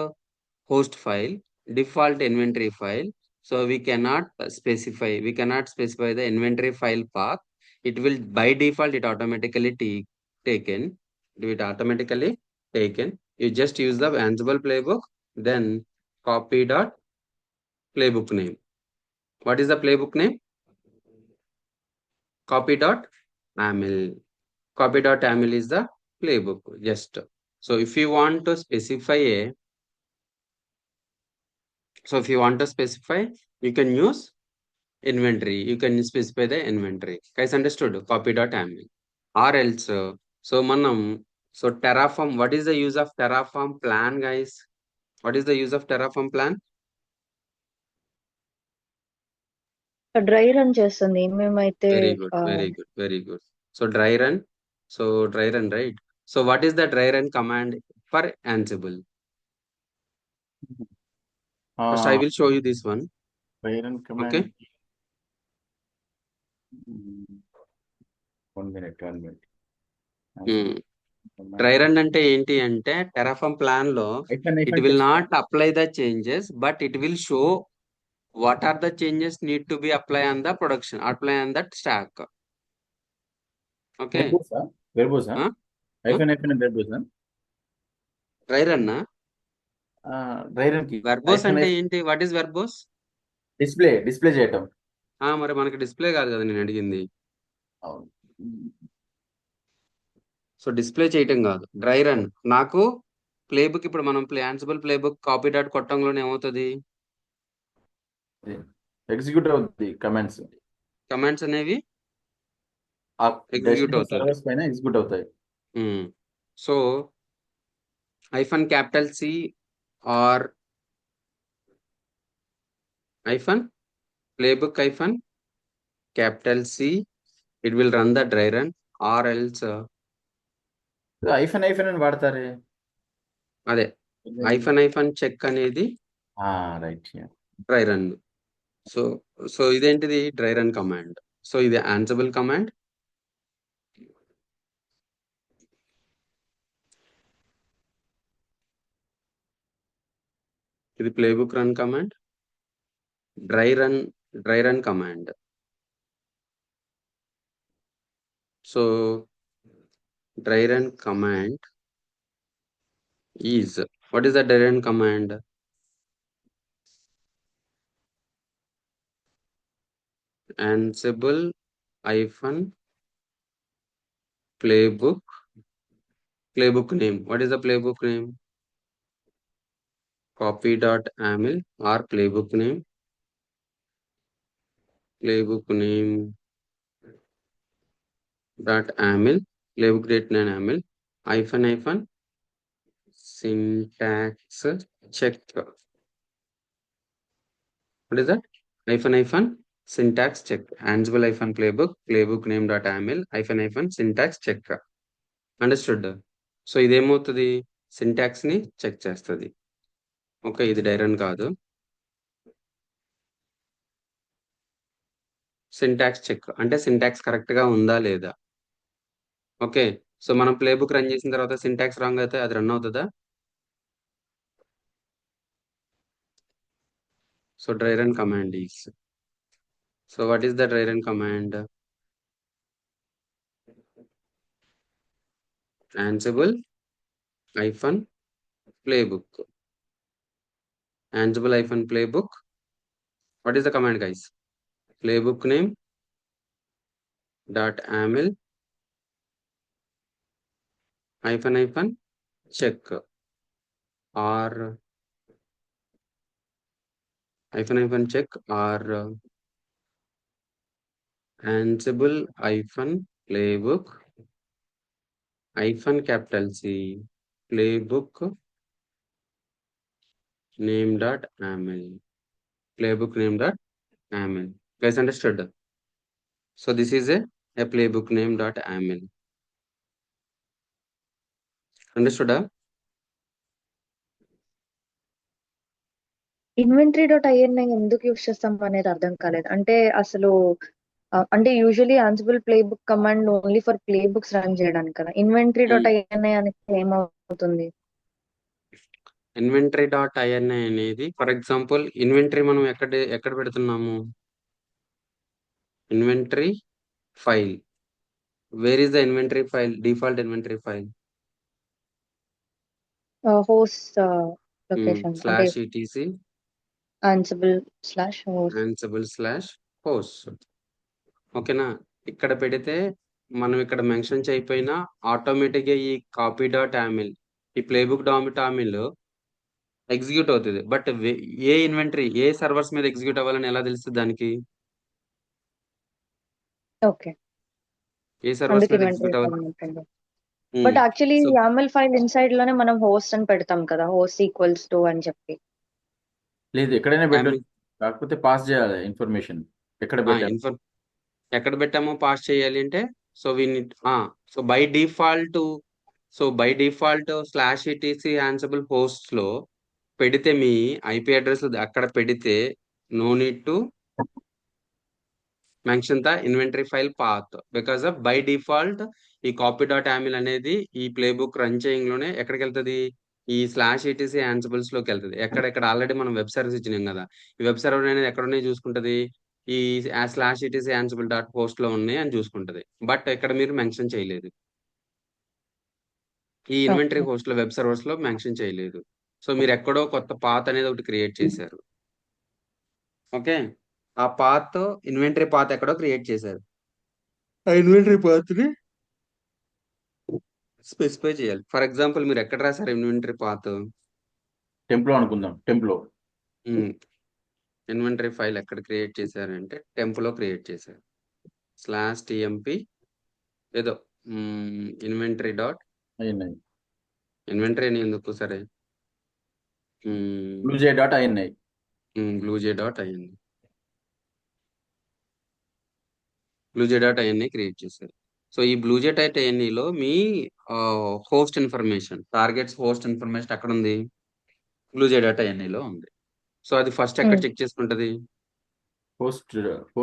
host file, default inventory file, so we cannot specify the inventory file path. It will by default, it automatically taken You just use the Ansible playbook, then copy dot playbook name. What is the playbook name? Copy dot AML. Copy dot AML is the playbook. Just so if you want to specify you can use inventory. You can specify the inventory. Guys, understood? Copy dot AML. Or else, so manam, so Terraform. What is the use of Terraform plan, guys? What is the use of Terraform plan? Dry run చేస్తుంది ఏమేమైతే Very good, very good, very good. So dry run. So dry run, right? So what is the dry run command for Ansible? First, I will show you this one. Run command. Okay. 1 minute. Dry run అంటే ఏంటి అంటే Terraform plan లో it will not apply the changes, but it will show what are the changes need to be applied on the production, apply on that stack. Okay. Verbose. Huh? Hyphen and verbose. Dry run నా Dry run కి verbose అంటే ఏంటి? What is verbose? Display చేయటం. మరి మనకి display కాదు కదా నేను అడిగింది. సో డిస్ప్లే చేయటం కాదు, డ్రై రన్. నాకు ప్లేబుక్ ఇప్పుడు మనం Ansible ప్లేబుక్ కాపీ డాట్ కొట్టంలోనే ఏమవుతుంది? ఎగ్జిక్యూట్ అవుతుంది కమాండ్స్ అనేవి ఎగ్జిక్యూట్ అవుతాయి, సర్వర్స్ పైన ఎగ్జిక్యూట్ అవుతాయి. So hyphen C or hyphen playbook hyphen C, it will run the dry run, or else hyphen అని వాడతారే, అదే hyphen check అనేది రైట్ డ్రై రన్. సో ఇదేంటిది? Dry run command. సో ఇది Ansible command. ఇది playbook run command. Dry run command. So dry run command is, what is the dry run command? Ansible hyphen playbook name. What is the playbook name? Copy dot AML or playbook name dot AML, playbook date name AML hyphen syntax check. What is that? Hyphen syntax check. Ansible hyphen playbook name dot AML hyphen syntax check. Understood. So ఇదేమవుతుంది? Syntax ని check చేస్తుంది. Okay, ఇది dry run కాదు. Syntax check అంటే syntax correct గా ఉందా లేదా. Okay, so మనం ప్లేబుక్ రన్ చేసిన తర్వాత సింటాక్స్ రాంగ్ అయితే అది రన్ అవుతుందా? So dry run command is, so what is the dry run command? Ansible hyphen playbook. Ansible hyphen playbook. What is the command, guys? Playbook name dot AML hyphen check, or hyphen check, or Ansible hyphen playbook hyphen C playbook name dot AML. Playbook name dot AML. Guys, understood? So this is a playbook name dot AML. Understood? Inventory dot INI ఎందుకు use చేస్తాం అనేది అర్థం కాలేదు. అంటే అసలు అంటే usually Ansible playbook command only for play books run చేయడానికి కదా. ఇన్వెంటరీ డాట్ ఐఎన్ఐ అనేది ఏమవుతుంది? ఇన్వెంటరీ డాట్ ఐఎన్ఐ అనేది, ఫర్ ఎగ్జాంపుల్, ఇన్వెంటరీ మనం ఎక్కడ పెడుతున్నాము? Inventory file. Where is the inventory file? Default inventory file. Host location అంటే స్లాష్ ఈటీసీ Ansible/host. Ansible/host. ఓకేనా? ఇక్కడ పెడితే మనం ఇక్కడ మెన్షన్ చేయకపోయినా ఆటోమేటిక్గా ఈ కాపీ డాట్ యామిల్ ఈ ప్లేబుక్ డాట్ యామిల్ ఎగ్జిక్యూట్ అవుతుంది. But A inventory A servers మీద ఎగ్జిక్యూట్ అవ్వాలని ఎలా తెలుస్తుంది దానికి? ఓకే. ఏ సర్వర్స్ అందుకు మీద ఇన్వెంటరీ ఎగ్జిక్యూట్ అవ్వాలి? ఫైల్ ఉంటుంది. But actually so YAML file inside లోనే మనం హోస్ట్ అని పెడతాం కదా, host equals to అని చెప్పి. లేదు, ఎక్కడైనా పెట్టొచ్చు, కాకపోతే పాస్ చేయాలి ఇన్ఫర్మేషన్. ఎక్కడ పెట్టాలి? ఎక్కడ పెట్టామో పాస్ చేయాలి అంటే so so by default /etc Ansible hosts లో పెడితే మీ ఐపీ అడ్రస్ అక్కడ పెడితే no need to mention the inventory file path because of by default ఈ కాపీ డాట్ యామిల్ అనేది ఈ ప్లేబుక్ రన్ లోనే ఎక్కడికి వెళ్తుంది? ఈ /etc Ansibles లోకి వెళ్తుంది. ఎక్కడ ఆల్రెడీ మనం వెబ్ సర్వీస్ ఇచ్చినాం కదా, ఈ వెబ్ సర్వర్ అనేది ఎక్కడున్నాయి చూసుకుంటది, ఈ /etc Ansible.host లో ఉన్నాయి అని చూసుకుంటది. బట్ ఇక్కడ మీరు మెన్షన్ చేయలేదు, ఈ ఇన్వెంటరీ ఓకే. హోస్ట్ లో వెబ్ సర్వర్స్ లో మెన్షన్ చేయలేదు. సో మీరు ఎక్కడో కొత్త పాత్ అనేది ఒకటి క్రియేట్ చేశారు. ఓకే, ఆ పాత్ ఇన్వెంటరీ పాత్ ఎక్కడో క్రియేట్ చేశారు. ఆ ఇన్వెంటరీ పాత్ ని స్పెసిఫై చేయాలి. ఫర్ ఎగ్జాంపుల్ మీరు ఎక్కడ రాశారు ఇన్వెంటరీ పాత్? టెంప్లో అనుకుందాం. టెంప్లో ఇన్వెంటరీ ఫైల్ ఎక్కడ క్రియేట్ చేశారంటే టెంప్లో క్రియేట్ చేశారు. /tmp ఏదో ఇన్వెంటరీ డాట్ INI ఇన్వెంటరీ అని ఎందుకు సరే bluejay.ini bluejay.ini bluejay.ini క్రియేట్ చేశారు. సో ఈ bluejay.ini లో మీ host information, targets host information ఎక్కడ ఉంది? bluejay.ini లో ఉంది. సో అది ఫస్ట్ ఎక్కడ చెక్ చేసుకుంటది? host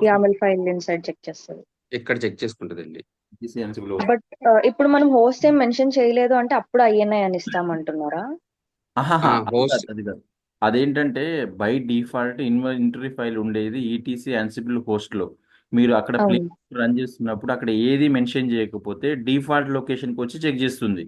YAML file inside check చేస్తుంది. ఇక్కడ చెక్ చేసుకుంటదండి. Ansible బట్ ఇప్పుడు మనం హోస్ట్ ఏం మెన్షన్ చేయలేదు అంటే అప్పుడు INI అని ఇస్తామంటున్నారా? ఆహాహా, అది హోస్ట్ కాదు, అది కాదు. అదేంటంటే బై డిఫాల్ట్ ఇన్వెంటరీ ఫైల్ ఉండేది ETC Ansible host లో. మీరు అక్కడ ప్లే అవును. రన్ చేస్తున్నప్పుడు అక్కడ ఏది మెన్షన్ చేయకపోతే డిఫాల్ట్ లొకేషన్ కి వచ్చి చెక్ చేస్తుంది.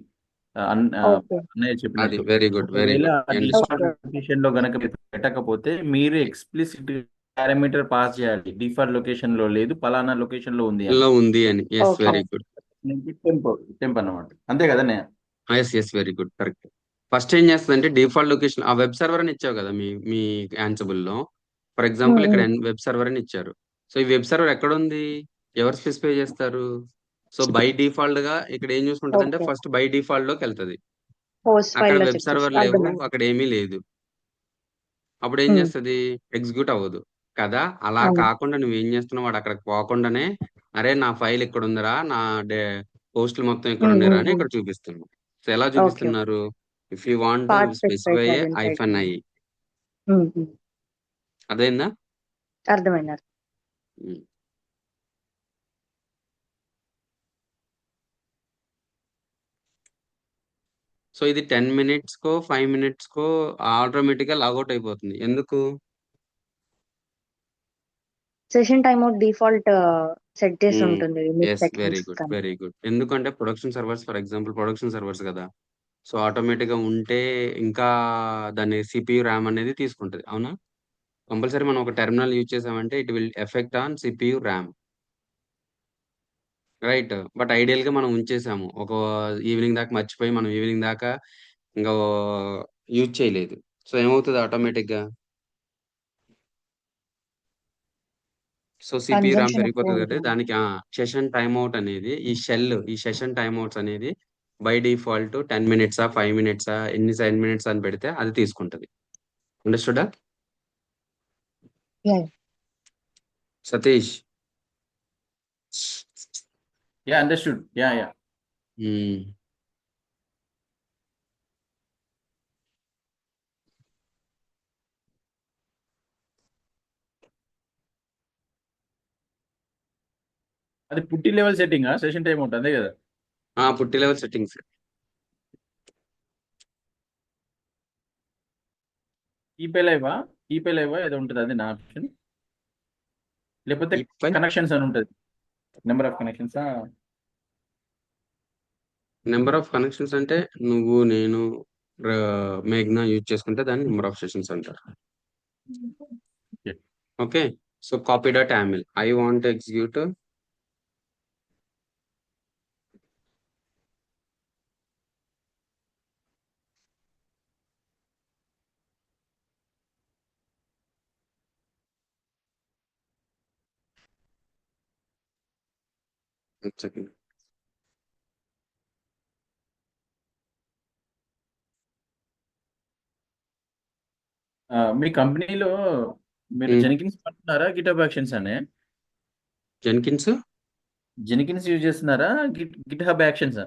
ఓకే. అన్నయ్య అది చెప్పినట్టు. వెరీ గుడ్ ఒకవేళ అండర్స్టూడ్. డిఫాల్ట్ లొకేషన్ లో గనక మీరు పెట్టకపోతే మీరు ఎక్స్ప్లిసిట్ పారామీటర్ పాస్ చేయాలి, డిఫాల్ట్ లొకేషన్ లో లేదు, పలానా లొకేషన్ లో ఉంది అని. లో ఉంది అని. Yes, okay. Very good. Temp అన్నమాట. అంతే కదా అన్నయ్య? Yes very good, correct. First ఏం చేస్తుందంటే డిఫాల్ట్ లొకేషన్ ఆ వెబ్ సర్వర్ అని ఇచ్చావు కదా మీ Ansible లో. ఫర్ ఎగ్జాంపుల్ ఇక్కడ వెబ్ సర్వర్ అని ఇచ్చారు. సో ఈ వెబ్ సర్వర్ ఎక్కడ ఉంది? ఎవరు స్పెసిఫై చేస్తారు? సో బై డిఫాల్ట్ గా ఇక్కడ ఏం చూసుకుంటది అంటే ఓకే. ఫస్ట్ బై డిఫాల్ట్ లోకి వెళ్తది. హోస్ట్ అక్కడ ఫైల్ లో వెబ్ చెక్ సర్వర్ చేస్తుంది. లేవు, అర్థమైంది. అక్కడ ఏమీ లేదు. అప్పుడు ఏం చేస్తది? ఎగ్జిక్యూట్ అవ్వదు కదా. అలా అవును. కాకుండా నువ్వేం చేస్తున్నావు, వాడు అక్కడికి పోకుండానే అరే నా ఫైల్ ఇక్కడ ఉందిరా, నా పోస్టులు మొత్తం ఇక్కడ ఉన్నారా అని ఇక్కడ చూపిస్తున్నావు. సో ఎలా ఓకే. చూపిస్తున్నారు? If you want to path specify specify చేయాలి ఇన్సైడ్. -i అదేందా? అర్థమైంది. సో ఇది 10 minutes కో 5 minutes కో ఆటోమేటిక్ గా లాగౌట్ అయిపోతుంది. ఎందుకు? Session time out default set చేసి ఉంటుంది మిడ్ ఎస్, వెరీ సెకండ్స్ గుడ్ కానీ. Very good. ఎందుకంటే production servers, for example production servers కదా, సో ఆటోమేటిక్ గా ఉంటే ఇంకా దాని CPU ర్యామ్ అనేది తీసుకుంటది. అవునా? కంపల్సరీ మనం ఒక టెర్మినల్ యూజ్ చేసామంటే it will effect on CPU RAM, right? But ideal గా మనం ఉంచేసాము, ఒక ఈవినింగ్ దాకా మర్చిపోయి మనం ఈవినింగ్ దాకా ఇంకా యూజ్ చేయలేదు. సో ఏమవుతుంది ఆటోమేటిక్ గా? సో CPU ర్యామ్ కన్జంప్షన్ ఎక్కువ పెరిగిపోతుంది కదా. ఉంటుంది. దానికి సెషన్ టైమ్అవుట్ అనేది ఈ సెషన్ టైమ్అవుట్స్ అనేది బై డిఫాల్ట్ 10 minutes 5 minutes ఎన్ని 10 minutes అని పెడితే అది తీసుకుంటది. అండర్స్టూడా Yeah. Satish? Yeah, understood. Yeah. మ్మ్. అది పుట్టి లెవెల్ సెట్టింగ్ సెషన్ టైం ఉంటుంది, అంతే కదా? పుట్టి లెవెల్ సెట్టింగ్స్. కీపే లైవా ఏదో ఉంటుంది, అది నా ఆప్షన్. లేకపోతే Keep కనెక్షన్స్ అని ఉంటుంది, number of connections. Number of connections అంటే నువ్వు నేను మేఘ్నా యూజ్ చేసుకుంటే దాన్ని నెంబర్ ఆఫ్ సెషన్స్ అంటారు. Okay. Okay. So copy dot yaml I want execute second. మీ కంపెనీలో మీరు జెనికిన్స్ వాడుతున్నారా గిటబ్ యాక్షన్స్ అనే? జెన్కిన్స్ జెనికిన్స్ యూజ్ చేస్తున్నారా గిట్ హబ్ యాక్షన్స్?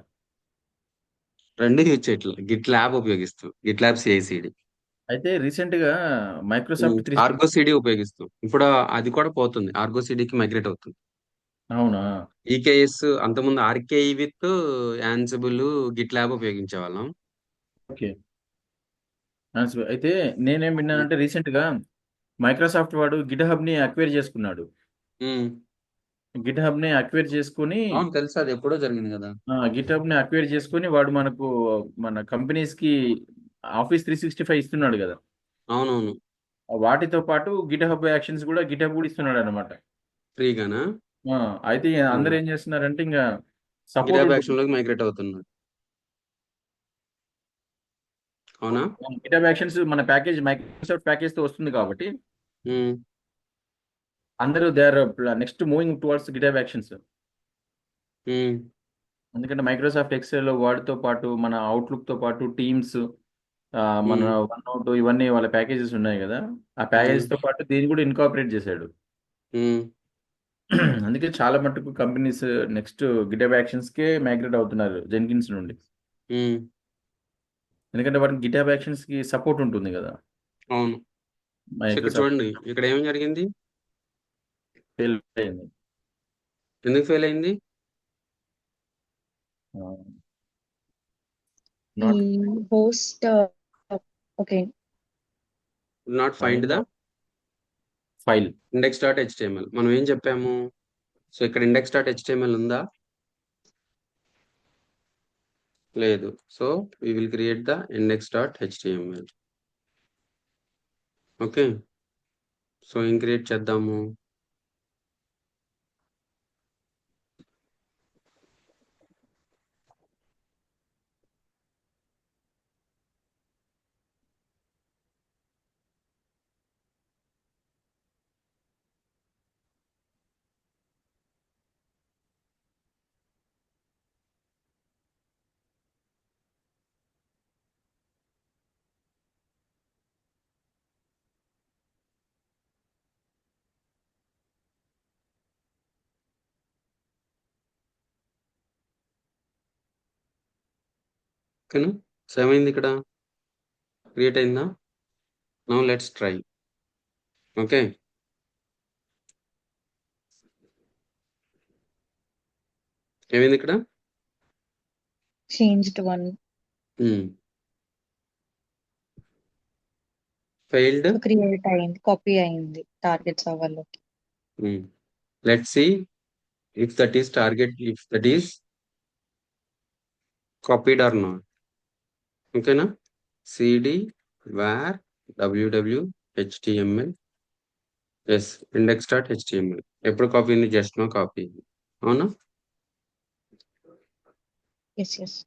రెండు యూజ్ చేయట్లేదు, గిట్ ల్యాబ్ ఉపయోగిస్తూ, గిట్ ల్యాబ్ సిఐసిడి, అయితే రీసెంట్ గా మైక్రోసాఫ్ట్ ఆర్గో సిడి ఉపయోగిస్తూ. ఇప్పుడు అది కూడా పోతుంది, ఆర్గో సిడికి మైగ్రేట్ అవుతుంది. అవునా? ఈకేఎస్ అంతకుముందు ఆర్కేఈ విత్ యాన్సిబుల్ గిట్ ల్యాబ్ ఉపయోగించే వాళ్ళం. ఓకే. అయితే నేనేం విన్నానంటే రీసెంట్ గా మైక్రోసాఫ్ట్ వాడు గిట్ హబ్ ని అక్వైర్ చేసుకున్నాడు. గిట్ హబ్ ని అక్వైర్ చేసుకుని అవును తెలుసు, అది ఎప్పుడో జరిగింది కదా. గిట్ హబ్ ని అక్వైర్ చేసుకుని వాడు మనకు మన కంపెనీస్ కి ఆఫీస్ 365 ఇస్తున్నాడు కదా. అవునవును. వాటితో పాటు గిట్ హబ్ యాక్షన్స్ కూడా గిట్ హబ్ కూడా ఇస్తున్నాడు అనమాట. ఫ్రీగానా? అయితే అందరు ఏం చేస్తున్నారంటే ఇంకా సపోర్ట్ గిటాబ్ ఉంటుంది. యాక్షన్ లోకి మైగ్రేట్ అవుతున్నారు. అవునా? గిటబ్ యాక్షన్స్ మన ప్యాకేజ్ మైక్రోసాఫ్ట్ ప్యాకేజ్ తో వస్తుంది కాబట్టి ఉమ్, అందరూ they are next moving towards GitHub actions. Um, ఎందుకంటే మైక్రోసాఫ్ట్ ఎక్సెల్ వాటితో పాటు మన అవుట్లుక్ తో పాటు టీమ్స్ మన ఉమ్, వన్ నోట్ ఇవన్నీ వాళ్ళ ప్యాకేజెస్ ఉన్నాయి కదా. ఆ ప్యాకేజెస్ తో పాటు దీన్ని కూడా ఇన్కార్పొరేట్ చేశాడు. ఉమ్. అందుకే చాలా మటుకు కంపెనీస్ నెక్స్ట్ గిటబ్ యాక్షన్స్ కే మైగ్రేట్ అవుతున్నారు జెన్కిన్స్ నుండి. ఉమ్, ఎందుకంటే వాటికి గిటబ్ యాక్షన్స్ కి సపోర్ట్ ఉంటుంది కదా. అవును. సో ఇక్కడ మైక్రోసాఫ్ట్ చూడండి, ఇక్కడ ఏం జరిగింది, ఫెయిల్ అయింది. ఎందుకు ఫెయిల్ అయింది? Not host okay not find the file. Index dot HTML. మనం ఏం చెప్పాము? సో ఇక్కడ ఇండెక్స్ డాట్ హెచ్టిఎంఎల్ ఉందా? లేదు. So we will create the index.html. Okay. So ఏం క్రియేట్ చేద్దాము? ఓకేనా? సో ఏమైంది ఇక్కడ? క్రియేట్ అయిందా? Now let's try. ఓకే. ఏమైంది ఇక్కడ? Changed one failed. క్రియేట్ అయింది, కాపీ అయింది టార్గెట్ సర్వర్లోకి. Let's see if that is target, if that is copied or not. ఓకేనా? cd var www html ఎస్ index.html. ఎప్పుడు కాపీ అయింది? Just no copy. అవునా? Yes yes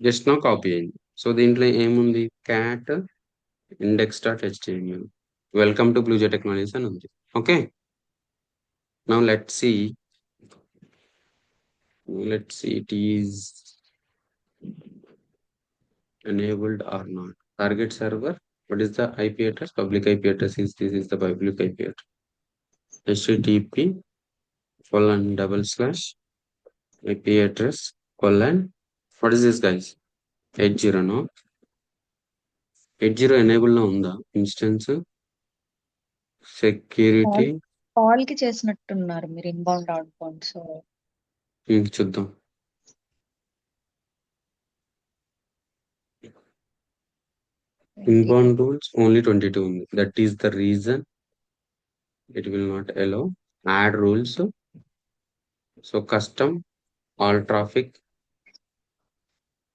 just no copy అయింది. So దీంట్లో ఏముంది? Cat index.html welcome to Bluejay technologies అని ఉంది. Okay. Now let's see it is enabled or not. Target server, what is the IP address? Public IP address is this, is the public IP address. http:// IP address colon, what is this guys? 80 no? 80 enable లో ఉందా instance? Security call కి చేసినట్టున్నారు మీరు inbound outbound. So చూద్దాం. Inbound rules only 22 ఉంది. That is the reason it will not allow. Add rules. So custom all traffic.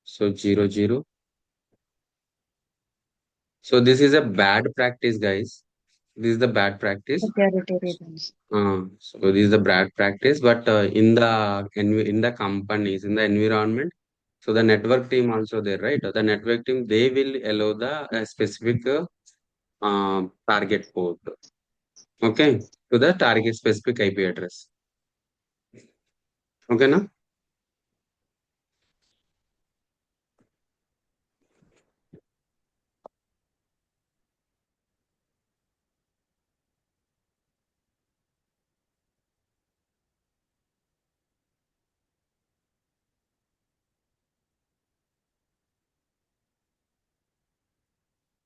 So 00 So this is a bad practice, guys. This is the bad practice. Authoritarians. So this is the bad practice, but in the companies, in the environment, so the network team also there, right? The network team, they will allow the specific target port, okay, to the target specific IP address. Okay, na?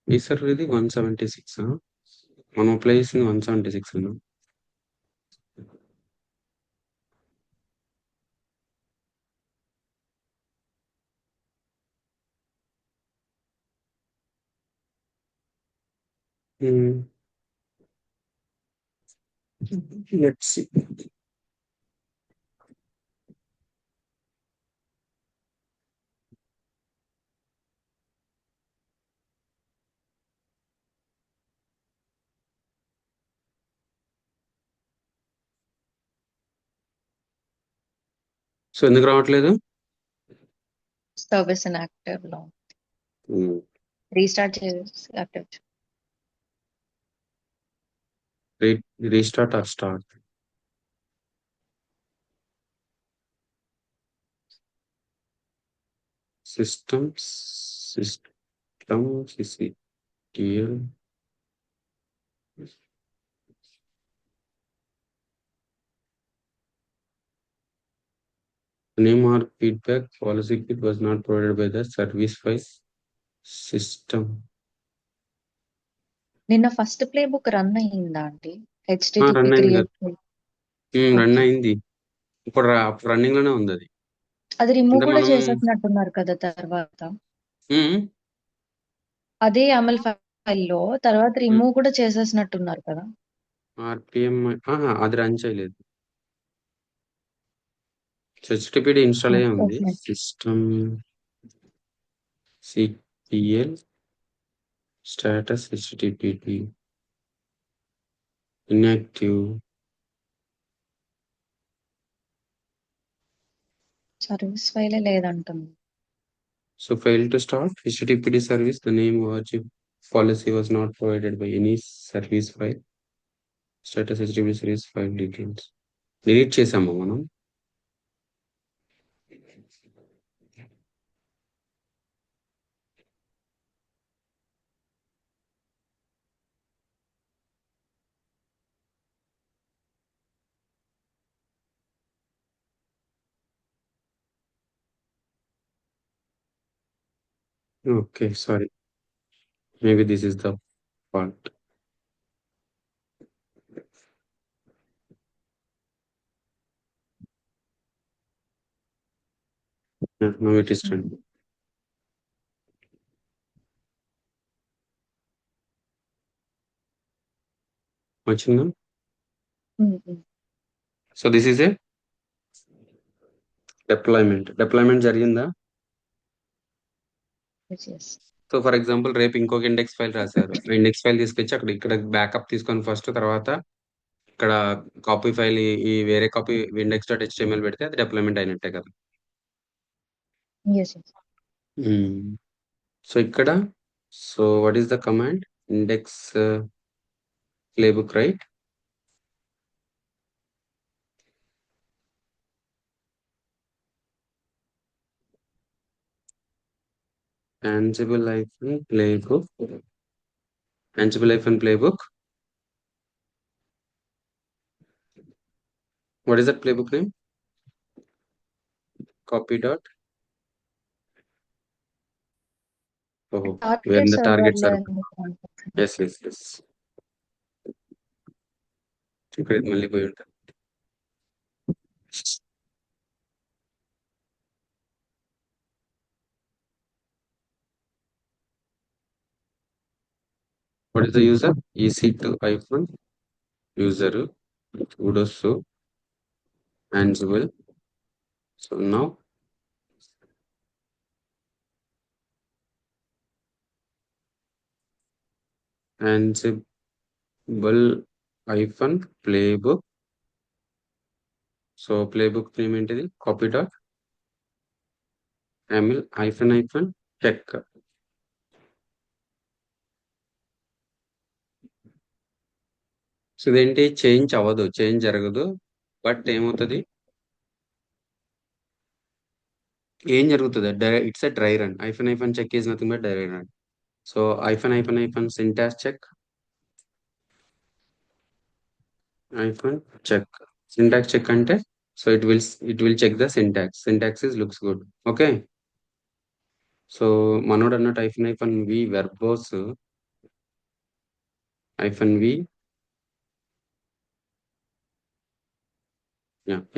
Is it really 176? Huh? One place in 176. Huh? Hmm. Let's see. So ఎందుకు రావట్లేదు? Service inactive లో restart చేసి active. Restart or start? System, CCTL. Name or feedback policy kit was not provided by the service file system. నిన్న first play book run అయ్యిందా అండి? Run HTTP అయింది create run అయింది. ఇప్పుడు రన్నింగ్ లోనే ఉంది అది. అది రిమూవ్ అంటే కూడా మనం చేసేసినట్టున్నారు కదా తర్వాత. ఉమ్, అదే YAML ఫైల్ లో తర్వాత రిమూవ్ కూడా చేసేసినట్టున్నారు కదా. RPM అది రన్ చేయలేదు. హెచ్టిటిపి ఇన్స్టాల్ అయ్యే ఉంది. Okay. సిస్టమ్ సిపిఎల్ స్టేటస్ హెచ్టిటిపి ఇన్యాక్టివ్. సర్వీస్ ఫైలే లేదంటుంది. So failed to start HTTPD service. The name was policy was not provided by any service file. Status HTTPD service file details. Delete చేసాము మనం. Okay, sorry. Maybe this is the fault. Yeah, now it is done. వచ్చిందా? So this is a deployment జరిగిందా? So for example రేపు ఇంకొక index file రాశారు. Index file తీసుకొచ్చి ఇక్కడ backup తీసుకొని ఫస్ట్, తర్వాత ఇక్కడ కాపీ ఫైల్ ఈ వేరే కాపీ ఇండెక్స్ డాట్ హెచ్టిఎంఎల్ పెడితే అది డెప్లాయ్మెంట్ అయినట్టే కదా. సో ఇక్కడ what is the command? Index playbook, right? Ansible hyphen playbook. Ansible hyphen playbook. What is that playbook name? Copy dot. Oh, we are in the target server. Yes. ఇక్కడ ఇది మళ్ళీ పోయి ఉంటుంది. What is the user? EC2 hyphen user sudo Ansible. So now Ansible hyphen playbook. So playbook name ఏంటిది? Copy dot yaml hyphen hyphen check. So ఇదేంటి, change అవ్వదు, change జరగదు. But ఏమవుతుంది, ఏం జరుగుతుంది, it's a dry run. Hyphen hyphen check is nothing but dry run. So hyphen hyphen hyphen syntax check, hyphen check. Syntax check అంటే, so it will check the syntax is looks good. Okay. So మనోడు అన్నట్టు hyphen hyphen v verbose hyphen v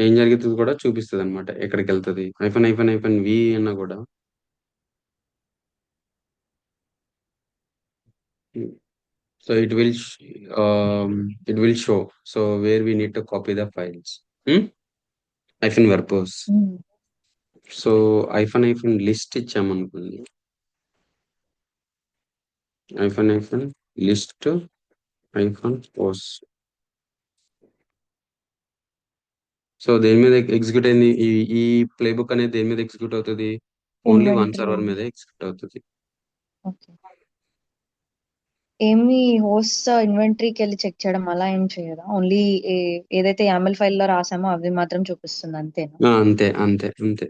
ఏం జరుగుతుంది కూడా చూపిస్తుంది అనమాట, ఎక్కడికి వెళ్తుంది. హైఫన్ హైఫన్ హైఫన్ వి అన్నా కూడా so it will show so where we need to copy the files. Hyphen verbose. So hyphen list ఇచ్చామనుకోండి, hyphen list hyphen post. So దేని మీద ఎగ్జిక్యూట్ అయింది, ఈ ఈ ప్లేబుక్ అనేది దేని మీద ఎగ్జిక్యూట్ అవుతుంది? Only one inventory. సర్వర్ మీద ఎగ్జిక్యూట్ అవుతుంది. ఓకే. ఏమి హోస్ట్ ఇన్వెంటరీకి వెళ్ళి చెక్ చేయడం అలా ఏం చేయదా? ఓన్లీ ఏదైతే YAML ఫైల్లో రాసామో అవి మాత్రం చూపిస్తుంది అంతేనా? అంతే అంతే అంతే,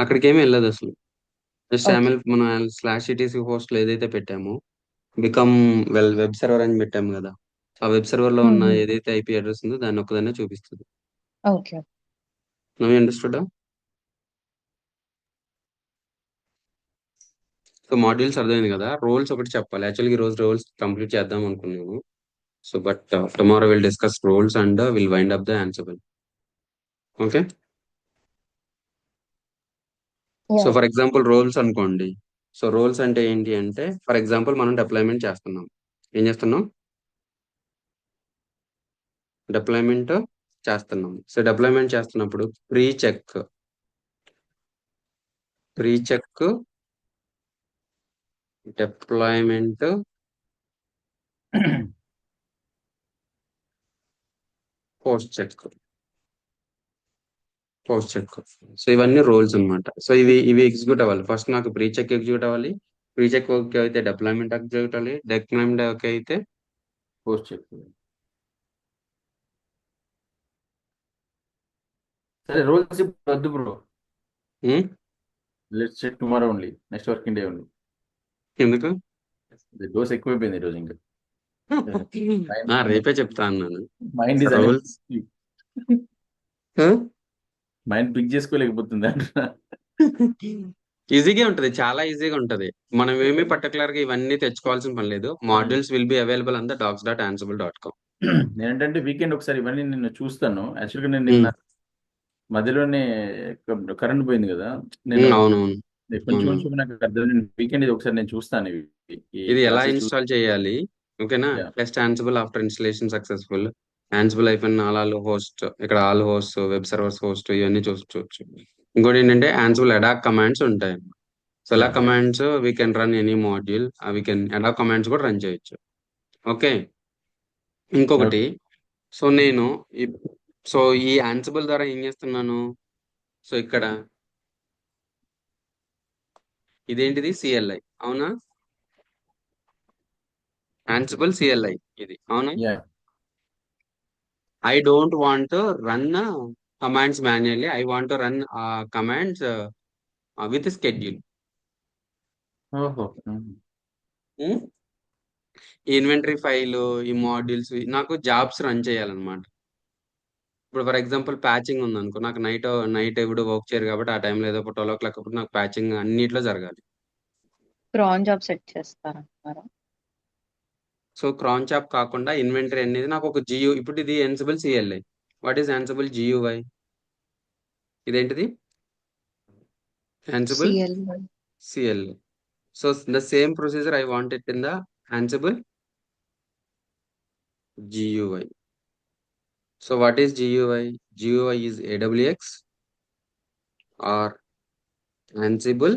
అక్కడికి ఏమీ వెళ్ళదు అసలు. Just okay. యామిల్ మన /etc హోస్ట్ ఏదైతే పెట్టామో, వెబ్ సర్వర్ అని పెట్టాము కదా, ఆ వెబ్ సర్వర్ లో ఉన్న ఏదైతే ఐపీ అడ్రస్ ఉందో దాన్ని ఒక్కదాన్నే చూపిస్తుంది. Okay. Now understood. So modules అర్థమైంది కదా. రోల్స్ ఒకటి చెప్పాలి, యాక్చువల్గా ఈ రోజు రోల్స్ కంప్లీట్ చేద్దాం అనుకున్నాను. So but tomorrow will discuss roles and will wind up the Ansible. Okay. So yeah. For example roles అనుకోండి. సో రోల్స్ అంటే ఏంటి అంటే, ఫర్ ఎగ్జాంపుల్ మనం డిప్లాయ్మెంట్ చేస్తున్నాం. ఏం చేస్తున్నాం? డిప్లాయ్మెంట్ చేస్తున్నాం. సో డిప్లాయ్మెంట్ చేస్తున్నప్పుడు pre check deployment post check. So ఇవన్నీ రోల్స్ అన్నమాట. సో ఇవి ఎగ్జిక్యూట్ అవ్వాలి. ఫస్ట్ నాకు ప్రీ చెక్ ఎగ్జిక్యూట్ అవ్వాలి. ప్రీ చెక్ ఓకే అయితే డిప్లాయ్మెంట్ ఎగ్జిక్యూట్ అవ్వాలి. డిప్లాయ్మెంట్ ఓకే అయితే పోస్ట్ చెక్. సరే, రోల్స్ ఇప్పుడు వద్దు bro. Let's check tomorrow only, next working day only. ఎందుకు? డోస్ ఎక్కువైపోయింది ఈరోజు ఇంకా. రేపే చెప్తా అన్నాను. Mind is roles mind pick చేసుకోలేకపోతుంది అంటున్నా. ఈజీగా ఉంటది, చాలా ఈజీగా ఉంటది. మనం ఏమి పర్టికులర్ గా ఇవన్నీ తెచ్చుకోవాల్సిన పని లేదు. Modules will be available on the docs.ansible.com. నేనంటే వీకెండ్ ఒకసారి ఇవన్నీ నేను చూస్తాను. యాక్చువల్గా నేను నిన్న మధ్యలోనే కరెంట్ పోయింది కదా, నేను అవునవును. కొంచెం కొంచెం నాకు అర్థం. వీకెండ్ ఇది ఒకసారి నేను చూస్తాను ఇది ఎలా ఇన్స్టాల్ చేయాలి, ఓకేనా? Test Ansible after installation successful. Ansible అయిపోయిన ఆల్ హోస్ట్, ఇక్కడ all host, web servers host, ఇవన్నీ చూసుకోవచ్చు. ఇంకోటి ఏంటంటే Ansible అడాక్ కమాండ్స్ ఉంటాయి. సో అలా commands we can run any module, we can ad hoc commands కూడా రన్ చేయొచ్చు. ఓకే. ఇంకొకటి, సో నేను సో ఈ Ansible ద్వారా ఏం చేస్తున్నాను, సో ఇక్కడ ఇదేంటిది, CLI, అవునా? Ansible CLI ఇది, అవునా? I don't want to run commands manually. I want to run commands with schedule. ఓహో. ఈ ఇన్వెంటరీ ఫైల్, ఈ మాడ్యూల్స్ నాకు జాబ్స్ రన్ చేయాలన్నమాట. ఇప్పుడు ఫర్ ఎగ్జాంపుల్ ప్యాచింగ్ ఉంది అనుకో, నాకు నైట్ ఎప్పుడు వర్క్ చేయరు కాబట్టి ఆ టైంలో ఏదో 12 o'clock అప్పుడు నాకు ప్యాచింగ్ అన్నిట్లో జరగాలి. క్రాన్ జాబ్ సెట్ చేస్తారంటారా? సో క్రాన్ చాప్ కాకుండా ఇన్వెంటరీ అనేది నాకు ఒక జియూ. ఇప్పుడు ఇది Ansible CLI. What is Ansible GUI? ఇదేంటిది? Ansible CLI. So the same procedure I want it in the Ansible GUI. So what is GUI? GUI is AWX or Ansible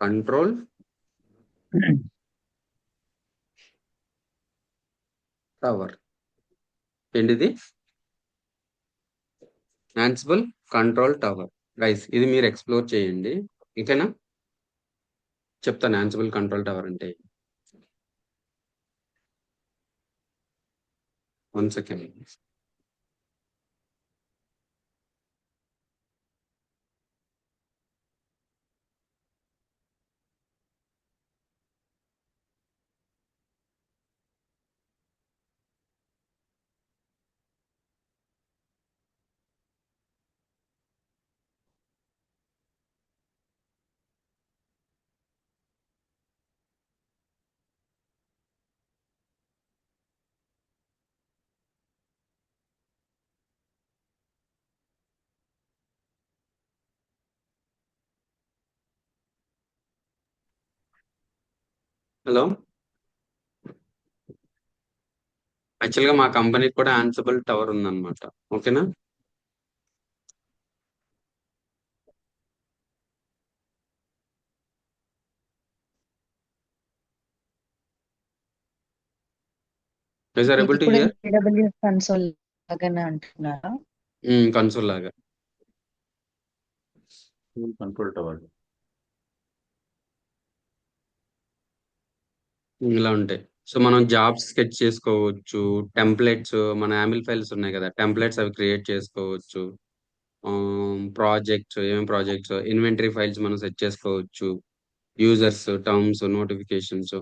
control tower ఏంటిది? Ansible control tower. Guys ఇది మీరు explore చేయండి. ఇంకేనా? చెప్తాను Ansible control tower అంటే. 1 second. Hello, actual గా మా కంపెనీకి కూడా యాన్సిబుల్ టవర్ ఉందన్నమాట. ఓకేనా? ఇస్ ఆర్ ఇది ఏబుల్ టు కూడా హియర్? AWS కన్సోల్ లాగానే అంటున్నారా? కన్సోల్ లాగా కంట్రోల్ టవర్. ఇలా ఉంటాయి. సో మనం జాబ్స్ స్కెచ్ చేసుకోవచ్చు. టెంప్లెట్స్, మన యామిల్ ఫైల్స్ ఉన్నాయి కదా, టెంప్లెట్స్ అవి క్రియేట్ చేసుకోవచ్చు. ప్రాజెక్ట్స్, ఏమేమి ప్రాజెక్ట్స్, ఇన్వెంటరీ ఫైల్స్ మనం సెట్ చేసుకోవచ్చు. Users, terms, notifications.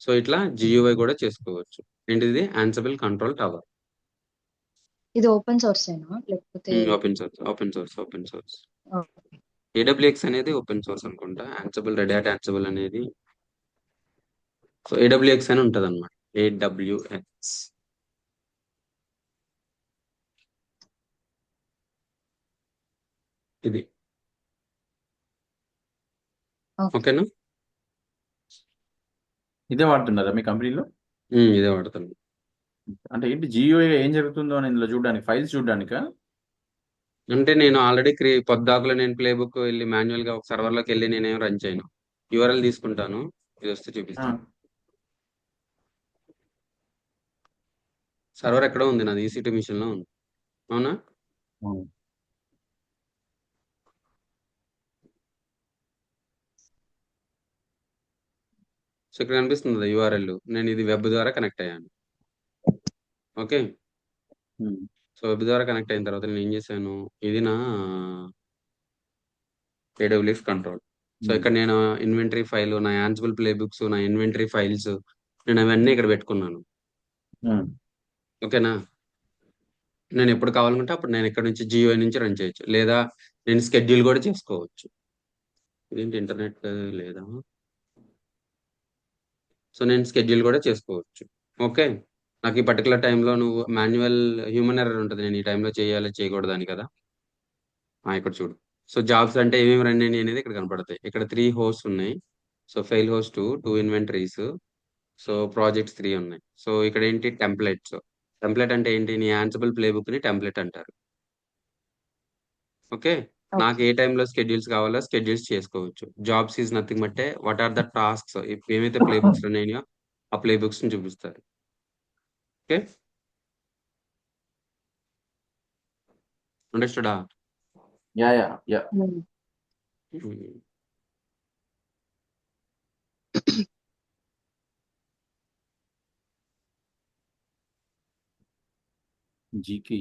సో ఇట్లా GUI కూడా చేసుకోవచ్చు. ఏంటిది? Ansible control tower. ఇది ఓపెన్ సోర్స్ ఏనా లేకపోతే? Open source, open source, open source. Okay. AWX అనేది ఓపెన్ సోర్స్ అనుకుంటా. యాన్సిబుల్, రెడ్ హ్యాట్ యాన్సిబుల్ అనేది సో AWX అని ఉంటది అనమాట. AWX ఇది. ఓకే. ఓకేనా? ఇదే వాడుతున్నారా మీ కంపెనీలో? ఇదే వాడతాను. అంటే ఏంటి జియో ఏం జరుగుతుందో అని ఇందులో చూడడానికి, ఫైల్స్ చూడడానికా? అంటే నేను ఆల్రెడీ పొద్దాకులో నేను ప్లే బుక్ వెళ్ళి మాన్యువల్ గా ఒక సర్వర్ లోకి వెళ్ళి నేనేం రన్ చేయను. URL తీసుకుంటాను. ఇది వస్తే ఆ, చూపిస్తాను. సర్వర్ ఎక్కడో ఉంది, నాది EC2 మిషన్ లో ఉంది. అవునా? అవును. సో ఇక్కడ కనిపిస్తుంది URL. నేను ఇది వెబ్ ద్వారా కనెక్ట్ అయ్యాను. ఓకే. ఉమ్, సో వెబ్ ద్వారా కనెక్ట్ అయిన తర్వాత నేను ఏం చేశాను, ఇది నా AWX కంట్రోల్. సో ఉమ్, ఇక్కడ నేను ఇన్వెంటరీ ఫైల్, నా యాన్సిబుల్ ప్లే బుక్స్, నా ఇన్వెంటరీ ఫైల్స్, నేను అవన్నీ ఇక్కడ పెట్టుకున్నాను. ఉమ్. ఓకేనా? నేను ఎప్పుడు కావాలనుకుంటే అప్పుడు నేను ఇక్కడ నుంచి GUI నుంచి రన్ చేయొచ్చు, లేదా నేను స్కెడ్యూల్ కూడా చేసుకోవచ్చు. ఇదేంటి ఇంటర్నెట్ లేదా? సో నేను స్కెడ్యూల్ కూడా చేసుకోవచ్చు. ఓకే. నాకు ఈ పర్టికులర్ టైంలో నువ్వు మాన్యువల్ హ్యూమన్ ఎర్రర్ ఉంటుంది, నేను ఈ టైంలో చేయాలి చేయకూడదని కదా. ఇక్కడ చూడు. సో జాబ్స్ అంటే ఏమేమి రన్ అయినాయి అనేది ఇక్కడ కనపడతాయి. ఇక్కడ 3 హోస్ట్ ఉన్నాయి. So fail host 2 inventories. So projects 3 ఉన్నాయి. సో ఇక్కడ ఏంటి? టెంప్లెట్స్. టెంప్లెట్ అంటే ఏంటి? నీ యాన్సిబుల్ ప్లే బుక్ ని టెంప్లెట్ అంటారు. ఓకే. నాకు ఓకే. ఏ టైంలో స్కెడ్యూల్స్ కావాలో స్కెడ్యూల్స్ చేసుకోవచ్చు. Jobs is nothing but what are the tasks, ఏమైతే ప్లే బుక్స్ రన్ అయినాయో ఆ ప్లే బుక్స్ ని చూపిస్తారు. ఓకే. అండర్స్టూడా? Yeah yeah yeah. GKE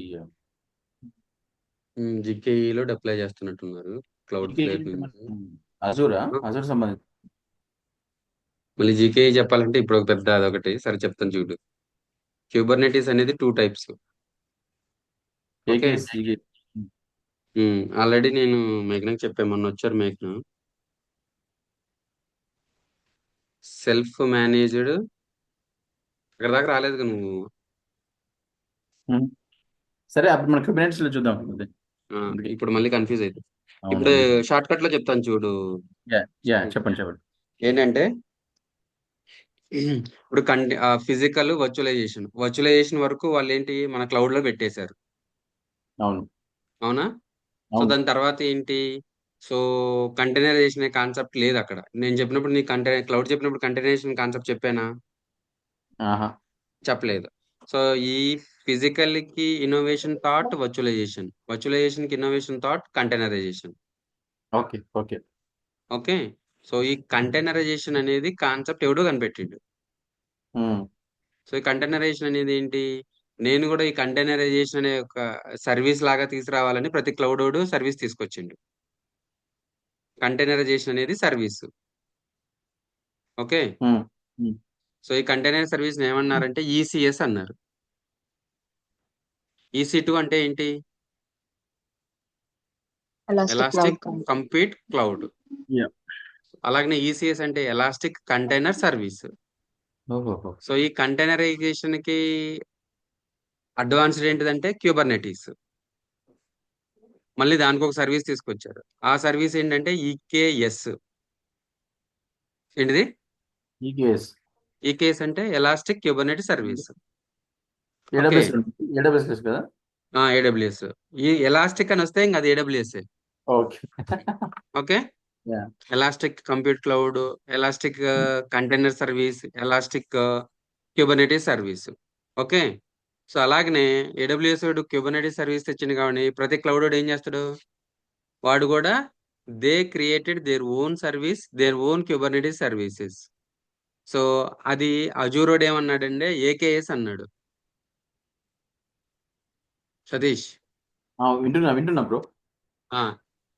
GKE లో అప్లై చేస్తున్నట్టున్నారు. క్లౌడ్ జీకే ఫ్లేర్ గురించి. అజూరా, అజూర్ సంబంధించి. మళ్ళీ GKE చెప్పాలంటే ఇప్పుడు ఒక పెద్ద అదొకటి. సరే చెప్తాను చూడు. క్యూబర్నెటీస్ అనేది 2 types. Okay. AKS GK. Already నేను మేఘ్నాకి చెప్పాను, మొన్న వచ్చారు మేఘ్నా. సెల్ఫ్ మేనేజ్డ్, అక్కడ దాకా రాలేదు కదా నువ్వు. సరే అప్పుడు మన క్యూబర్నెటిస్ లో చూద్దాం. ఆ, ఇప్పుడు మళ్ళీ కన్ఫ్యూజ్ అవుతుంది. అవును ఇప్పుడు అందుకే. షార్ట్ కట్ లో చెప్తాను చూడు. యా యా చెప్పండి చెప్పండి. ఏంటంటే ఇప్పుడు ఫిజికల్ వర్చువలైజేషన్ వరకు వాళ్ళు ఏంటి మన క్లౌడ్ లో పెట్టేశారు. అవును అవునా? సో అవును. దాని తర్వాత ఏంటి? సో కంటైనరైజేషన్ అనే కాన్సెప్ట్ లేదు అక్కడ. నేను చెప్పినప్పుడు నీ క్లౌడ్ చెప్పినప్పుడు కంటైనరైజేషన్ కాన్సెప్ట్ చెప్పానా? ఆహా. చెప్పలేదు. సో ఈ ఫిజికల్ కి ఇన్నోవేషన్ థాట్ వర్చువలైజేషన్, వర్చువలైజేషన్ కి innovation thought containerization. Okay okay okay. So ఈ కంటైనరైజేషన్ అనేది కాన్సెప్ట్ ఎవడో కనిపెట్టిండు. సో ఈ కంటైనరైజేషన్ అనేది ఏంటి? నేను కూడా ఈ కంటైనరైజేషన్ అనే ఒక సర్వీస్ లాగా తీసుకురావాలని ప్రతి క్లౌడ్ సర్వీస్ తీసుకొచ్చిండు. కంటైనరైజేషన్ అనేది సర్వీస్. ఓకే. సో ఈ కంటైనర్ సర్వీస్ ఏమన్నారంటే ఈసిఎస్ అన్నారు. EC2 అంటే ఏంటి? Elastic compute cloud. అలాగనే ఈసిఎస్ అంటే ఎలాస్టిక్ కంటైనర్ సర్వీస్. ఓహో సో ఈ కంటైనరైజేషన్ కి అడ్వాన్స్డ్ ఏంటిదంటే క్యూబర్నెటీస్. మళ్ళీ దానికి ఒక సర్వీస్ తీసుకొచ్చారు. ఆ సర్వీస్ ఏంటంటే ఈకేఎస్. ఏంటిది? ఈకేఎస్ ఈకేఎస్ అంటే ఎలాస్టిక్ క్యూబర్నెటీ సర్వీస్. ఏడబ్ల్యూఎస్ కదా. ఏడబ్ల్యూఎస్. ఈ ఎలాస్టిక్ అని వస్తే ఇంకా అది AWS. Okay okay. Elastic compute cloud, elastic container service, elastic Kubernetes service. Okay. So అలాగనే ఏడబ్ల్యూఎస్ క్యూబర్నెటీస్ సర్వీస్ తెచ్చింది కాబట్టి ప్రతి క్లౌడ్ ఏం చేస్తాడు? వాడు కూడా they created their own service, their own Kubernetes services. So అది అజూరోడ్ ఏమన్నాడంటే ఏకేఎస్ అన్నాడు. సతీష్, వింటున్నా బ్రో.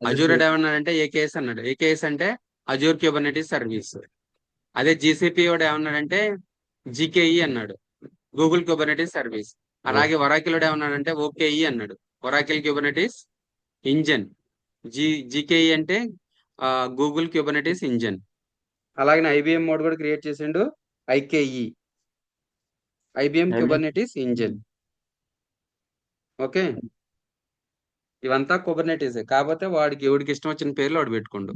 అజూరోడ్ ఏమన్నాడంటే ఏకేఎస్ అన్నాడు. ఏకేఎస్ అంటే అజూర్ క్యూబర్నెటీస్ సర్వీస్. అదే జీసీపీ వాడు ఏమన్నాడంటే జీకేఈ అన్నాడు, గూగుల్ క్యూబర్నెటీస్ సర్వీస్. అలాగే ఒరాకిల్ ఏమన్నాడంటే ఓకేఈ అన్నాడు, ఒరాకిల్ క్యూబర్నెటీస్ ఇంజన్. జీకేఈ అంటే గూగుల్ క్యూబర్నెటీస్ ఇంజన్. అలాగే ఐబిఎం మోడ్ కూడా క్రియేట్ చేసిండు, ఐకేఈ, ఐబిఎం క్యూబర్నెటీస్ ఇంజన్. ఓకే. ఇవంతా కుబర్నెటీస్. కాకపోతే వాడికి ఎవడికి ఇష్టం వచ్చిన పేర్లు వాడు పెట్టుకోండు.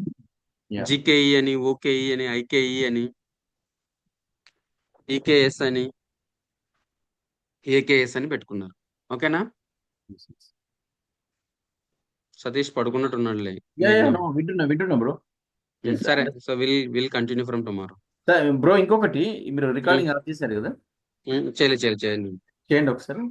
జీకేఈ అని, ఓకేఈ అని, ఐకేఈ అని, ఈకేఎస్ అని, ఏకేఎస్ అని పెట్టుకున్నారు. ఓకేనా? సతీష్ పడుకున్నట్టున్నాడులే. వింటున్నా బ్రో. సరే. So will continue from tomorrow. Bro ఇంకొకటి, మీరు రికార్డింగ్ ఆఫ్ చేశారు కదా, చేయాలి. చేయండి ఒకసారి.